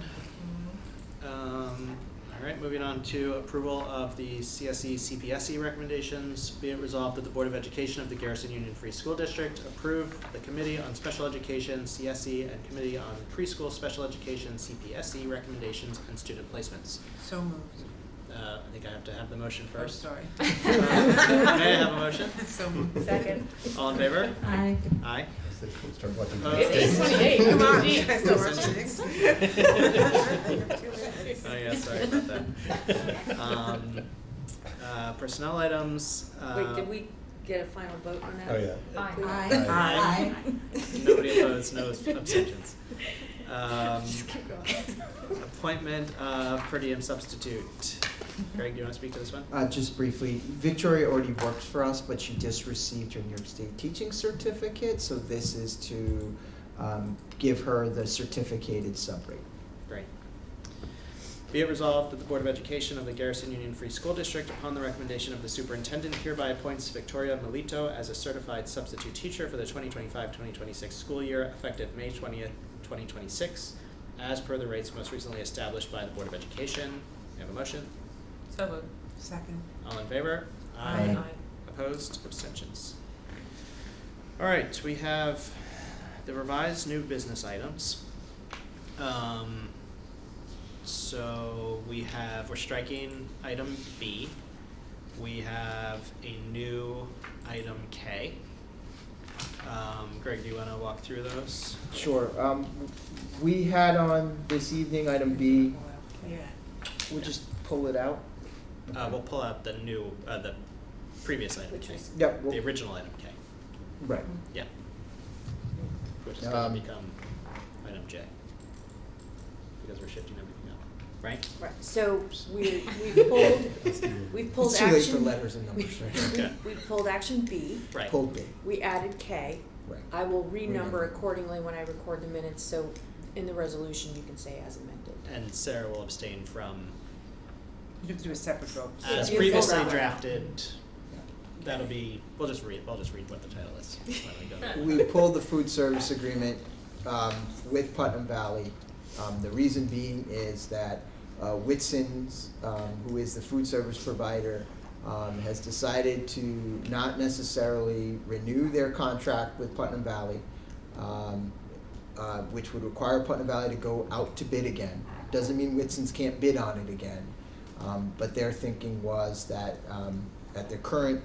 All right, moving on to approval of the CSE CPSE recommendations. Be it resolved that the Board of Education of the Garrison Union Free School District approve the Committee on Special Education CSE and Committee on Preschool Special Education CPSE recommendations and student placements. So moved. I think I have to have the motion first. Sorry. May I have a motion? So moved. Second. All in favor? Aye. Aye. So start watching It's States. 8:28. Come on, Geez. you guys don't rush things. You have 2 minutes. Oh yeah, sorry about that. Personnel items. Wait, did we get a final vote on that? Oh, yeah. Aye. Aye. Nobody opposed, no abstentions. Appointment of per diem substitute. Greg, do you want to speak to this one? Just briefly, Victoria already works for us, but she just received her New York State teaching certificate, so this is to give her the certificated sub rate. Great. Be it resolved that the Board of Education of the Garrison Union Free School District, upon the recommendation of the superintendent, hereby appoints Victoria Melito as a certified substitute teacher for the 2025-2026 school year, effective May 20th, 2026, as per the rates most recently established by the Board of Education. We have a motion? So moved. Second. All in favor? Aye. Opposed? Abstentions? All right, we have the revised new business items. So we're striking item B. We have a new item K. Greg, do you want to walk through those? Sure. We had on this evening item B. Yeah. We'll just pull it out. We'll pull out the new, the previous item Which K. was- Yep. The original item K. Right. Yeah. Which is going to Um, become item J. Because we're shifting everything up, right? Right, so we've pulled It's too late for action, letters and numbers, right? Okay. we've pulled action B, Right. Pulled B. we added K. Right. I will Renumber. renumber accordingly when I record the minutes, so in the resolution you can say as amended. And Sarah will abstain from, You have to do a separate vote. as You previously fill that one out. drafted. That'll be, we'll just read what the title is when we go. We pulled the food service agreement with Putnam Valley. The reason being is that Whitson's, who is the food service provider, has decided to not necessarily renew their contract with Putnam Valley, which would require Putnam Valley to go out to bid again. Doesn't mean Whitson's can't bid on it again, but their thinking was that at the current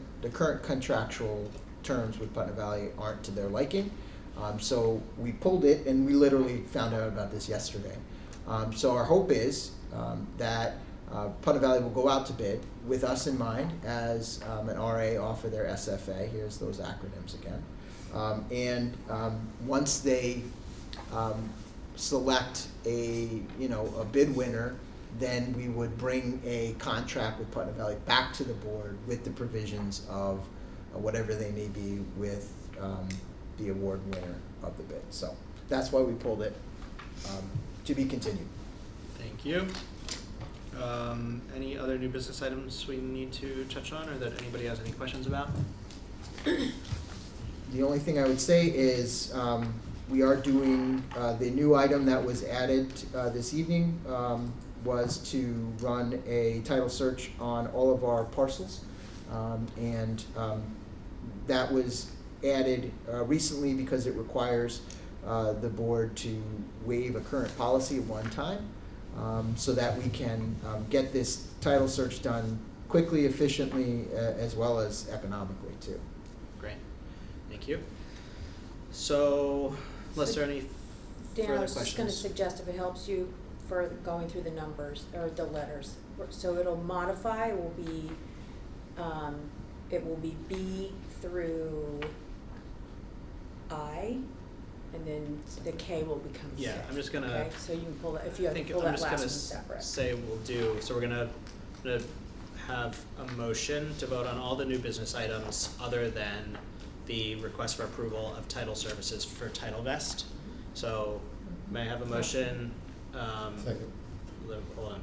contractual terms with Putnam Valley aren't to their liking. So we pulled it, and we literally found out about this yesterday. So our hope is that Putnam Valley will go out to bid with us in mind as an RA offer their SFA. Here's those acronyms again. And once they select a bid winner, then we would bring a contract with Putnam Valley back to the board with the provisions of whatever they may be with the award winner of the bid. So that's why we pulled it. To be continued. Thank you. Any other new business items we need to touch on or that anybody has any questions about? The only thing I would say is we are doing, the new item that was added this evening was to run a title search on all of our parcels. And that was added recently because it requires the board to waive a current policy at one time so that we can get this title search done quickly, efficiently, as well as economically too. Great. Thank you. So, unless there are any Dan, I further was just gonna questions? suggest if it helps you for going through the numbers, or the letters. So it'll modify, it will be B through I, and then the K will become C. Yeah, I'm just gonna. Okay, so you can pull that, if you I have to think pull I'm that just last gonna one separate. say we'll do, so we're gonna have a motion to vote on all the new business items other than the request for approval of title services for Title Vest. So may I have a motion Second. Hold on.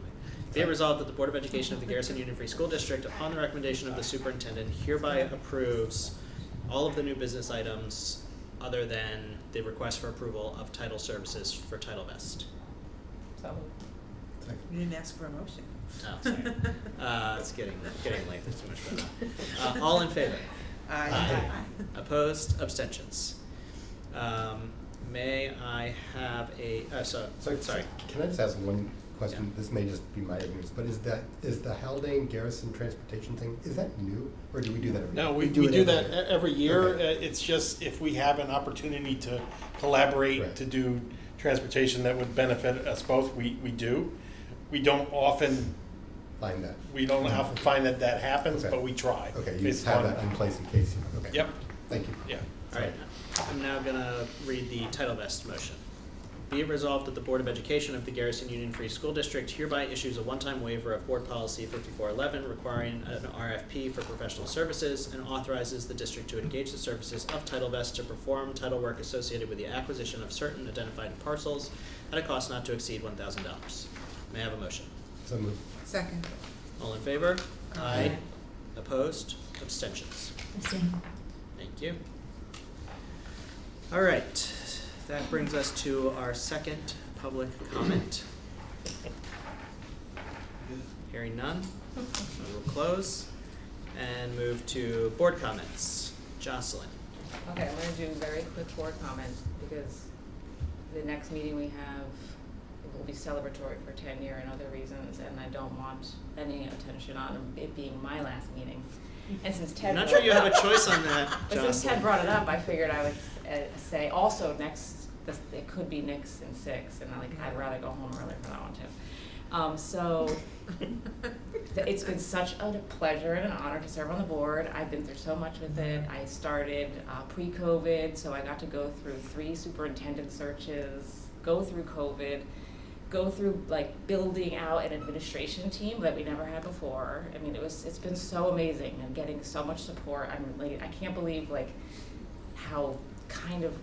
Be it resolved that the Board of Education of the Garrison Union Free School District, upon the recommendation of the superintendent, hereby approves all of the new business items other than the request for approval of title services for Title Vest. So, You didn't ask for a motion. Oh, sorry. It's getting late. There's too much going on. All in favor? Aye. Opposed? Abstentions? May I have a, sorry. Can I just ask one question? Yeah. This may just be my ignorance, but is the Haldane Garrison transportation thing, is that new, or do we do that every year? No, we do it do every that year. every year. Okay. It's just if we have an opportunity to collaborate Right. to do transportation that would benefit us both, we do. We don't often Find that. find that happens, Okay. but we try. Okay, you Based just have on- that in place in case you, okay. Yep, Thank you. yeah. All right, I'm now gonna read the Title Vest motion. Be it resolved that the Board of Education of the Garrison Union Free School District hereby issues a one-time waiver of Board Policy 5411 requiring an RFP for professional services and authorizes the district to engage the services of Title Vest to perform title work associated with the acquisition of certain identified parcels at a cost not to exceed $1,000. May I have a motion? So moved. Second. All in favor? Aye. Opposed? Abstentions? Abstain. Thank you. All right, that brings us to our second public comment. Hearing none, we will close and move to board comments. Jocelyn. okay, I'm gonna do a very quick board comment because the next meeting we have will be celebratory for 10-year and other reasons, and I don't want any attention on it being my last meeting. And since Ted I'm not sure you have a choice on that, But since Ted Jocelyn. brought it up, I figured I would say also it could be Nick's in 6, and I'd rather go home early for that one too. So it's been such a pleasure and an honor to serve on the board. I've been through so much with it. I started pre-COVID, so I got to go through 3 superintendent searches, go through COVID, go through like building out an administration team that we never had before. I mean, it's been so amazing and getting so much support. I can't believe like how kind of,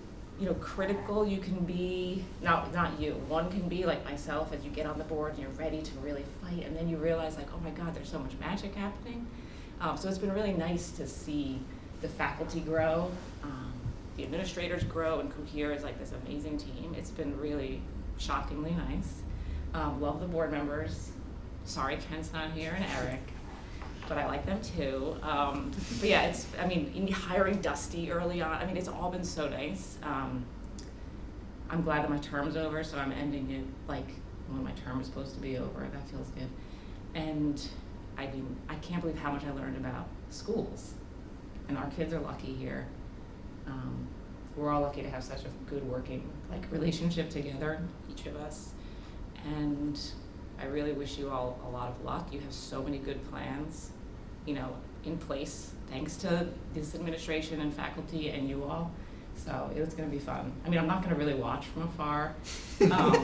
critical you can be. Not you. One can be like myself as you get on the board and you're ready to really fight, and then you realize like, oh my God, there's so much magic happening. So it's been really nice to see the faculty grow, the administrators grow and cohere as like this amazing team. It's been really shockingly nice. Love the board members. Sorry Ken's not here and Eric, but I like them too. But yeah, in hiring Dusty early on, it's all been so nice. I'm glad that my term's over, so I'm ending it like when my term is supposed to be over. That feels good. And I can't believe how much I learned about schools. And our kids are lucky here. We're all lucky to have such a good working relationship together, each of us. And I really wish you all a lot of luck. You have so many good plans, in place, thanks to this administration and faculty and you all. So it's going to be fun. I'm not going to really watch from afar. I'm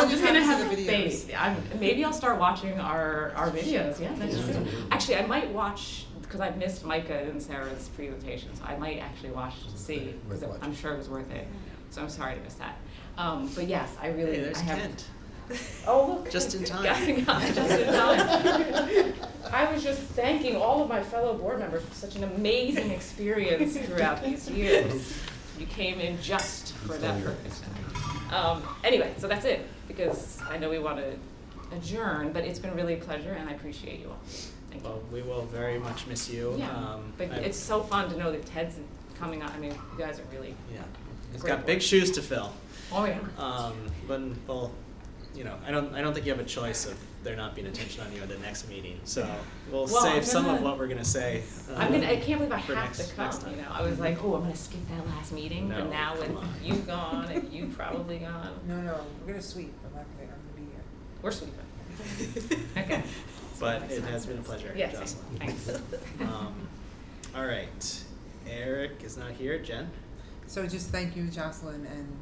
just going to have faith. Maybe I'll start watching our videos. Yeah, that's true. Actually, I might watch, because I've missed Micah and Sarah's presentations. I might actually watch to see, because I'm sure it was worth it. So I'm sorry to miss that. But yes, I really Hey, there's Kent. Oh, look. Just in time. Just in time. I was just thanking all of my fellow board members for such an amazing experience throughout these years. You came in just for that purpose. Anyway, so that's it, because I know we want to adjourn, but it's been really a pleasure, and I appreciate you all. Thank you. Well, we will very much miss you. Yeah, but it's so fun to know that Ted's coming on. You guys are really He's great got big board. shoes to fill. Oh yeah. But well, I don't think you have a choice of there not being attention on you at the next meeting. So we'll save some of what we're gonna say. I can't believe I for have to come. next time. I was like, I'm gonna skip that last meeting, No, but now with come on. you gone and you probably gone, No, we're gonna sweep. I'm be here. we're sweeping. Okay. But it has been a pleasure, Yes, Jocelyn. thanks. All right, Eric is not here. Jen. So just thank you, Jocelyn, and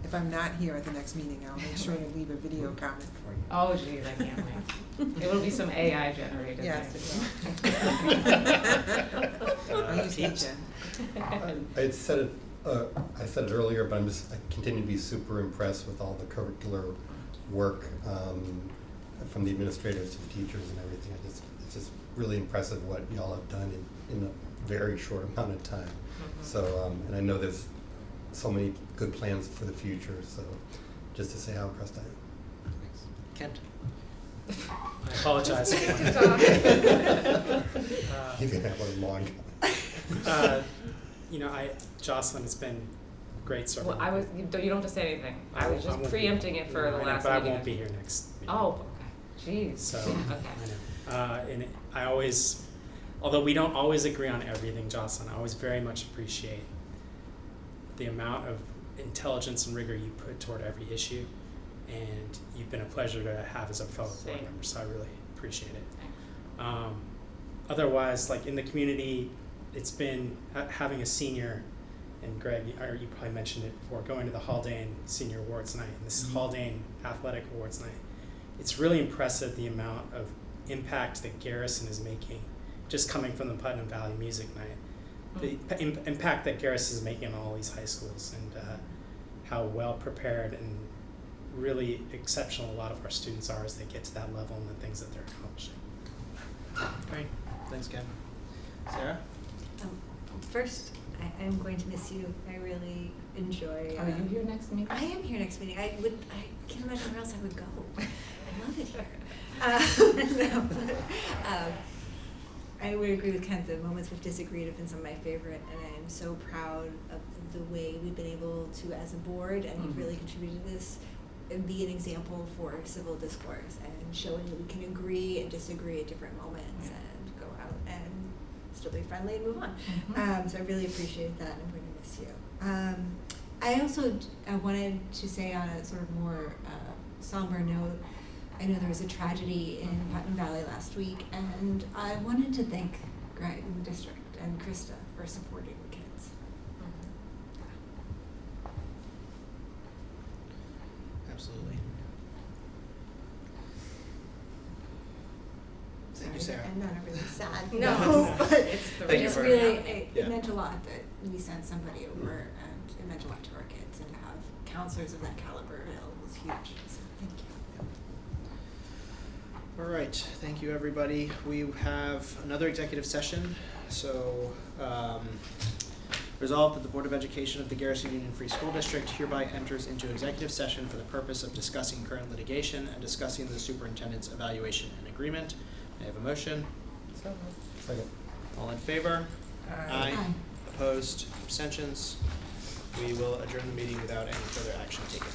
if I'm not here at the next meeting, I'll make sure to leave a video comment for you. Oh geez, I can't wait. It will be some AI generated. Yes. I'll use Pete? HN. I had said it I said it earlier, but I continue to be super impressed with all the curricular work from the administrators to the teachers and everything. It's just really impressive what y'all have done in a very short amount of time. So, and I know there's so many good plans for the future, so just to say how impressed I am. Kent? I apologize. He's gonna have one long. Jocelyn, it's been great serving. Well, you don't have to say anything. I was just preempting it for the last But I meeting. won't be here next meeting. Oh, okay. Jeez. So, Okay. I know. And I always, although we don't always agree on everything, Jocelyn, I always very much appreciate the amount of intelligence and rigor you put toward every issue. And you've been a pleasure to have as a fellow board Same. member, so I really appreciate it. Otherwise, like in the community, it's been having a senior, and Greg, you probably mentioned it before, going to the Haldane Senior Awards Night, and this Haldane Athletic Awards Night. It's really impressive the amount of impact that Garrison is making, just coming from the Putnam Valley Music Night. The impact that Garrison is making on all these high schools, and how well prepared and really exceptional a lot of our students are as they get to that level and the things that they're accomplishing. Great. Thanks, Ken. Sarah? First, I am going to miss you. I really enjoy. Are you here next meeting? I am here next meeting. I can't imagine where else I would go. I love it here. I would agree with Kent. The moments we've disagreed have been some of my favorite, and I am so proud of the way we've been able to, as a board, and you've really contributed to this, and be an example for civil discourse and showing that we can agree and disagree at different moments and go out and still be friendly and move on. So I really appreciate that, and I'm going to miss you. I also wanted to say on a sort of more somber note, I know there was a tragedy in Putnam Valley last week, and I wanted to thank Greg and the district and Krista for supporting the kids. Absolutely. Thank you, Sorry, Sarah. I'm not a really sad No, note, but it's the Thank you it's for- really, Yeah. it meant a lot that we sent somebody over, and it meant a lot to our kids, and to have counselors of that caliber available was huge, so thank you. All right, thank you, everybody. We have another executive session. So, resolved that the Board of Education of the Garrison Union Free School District hereby enters into executive session for the purpose of discussing current litigation and discussing the superintendent's evaluation and agreement. May I have a motion? Second. All in favor? Aye. Aye. Opposed? Abstentions? We will adjourn the meeting without any further action taken.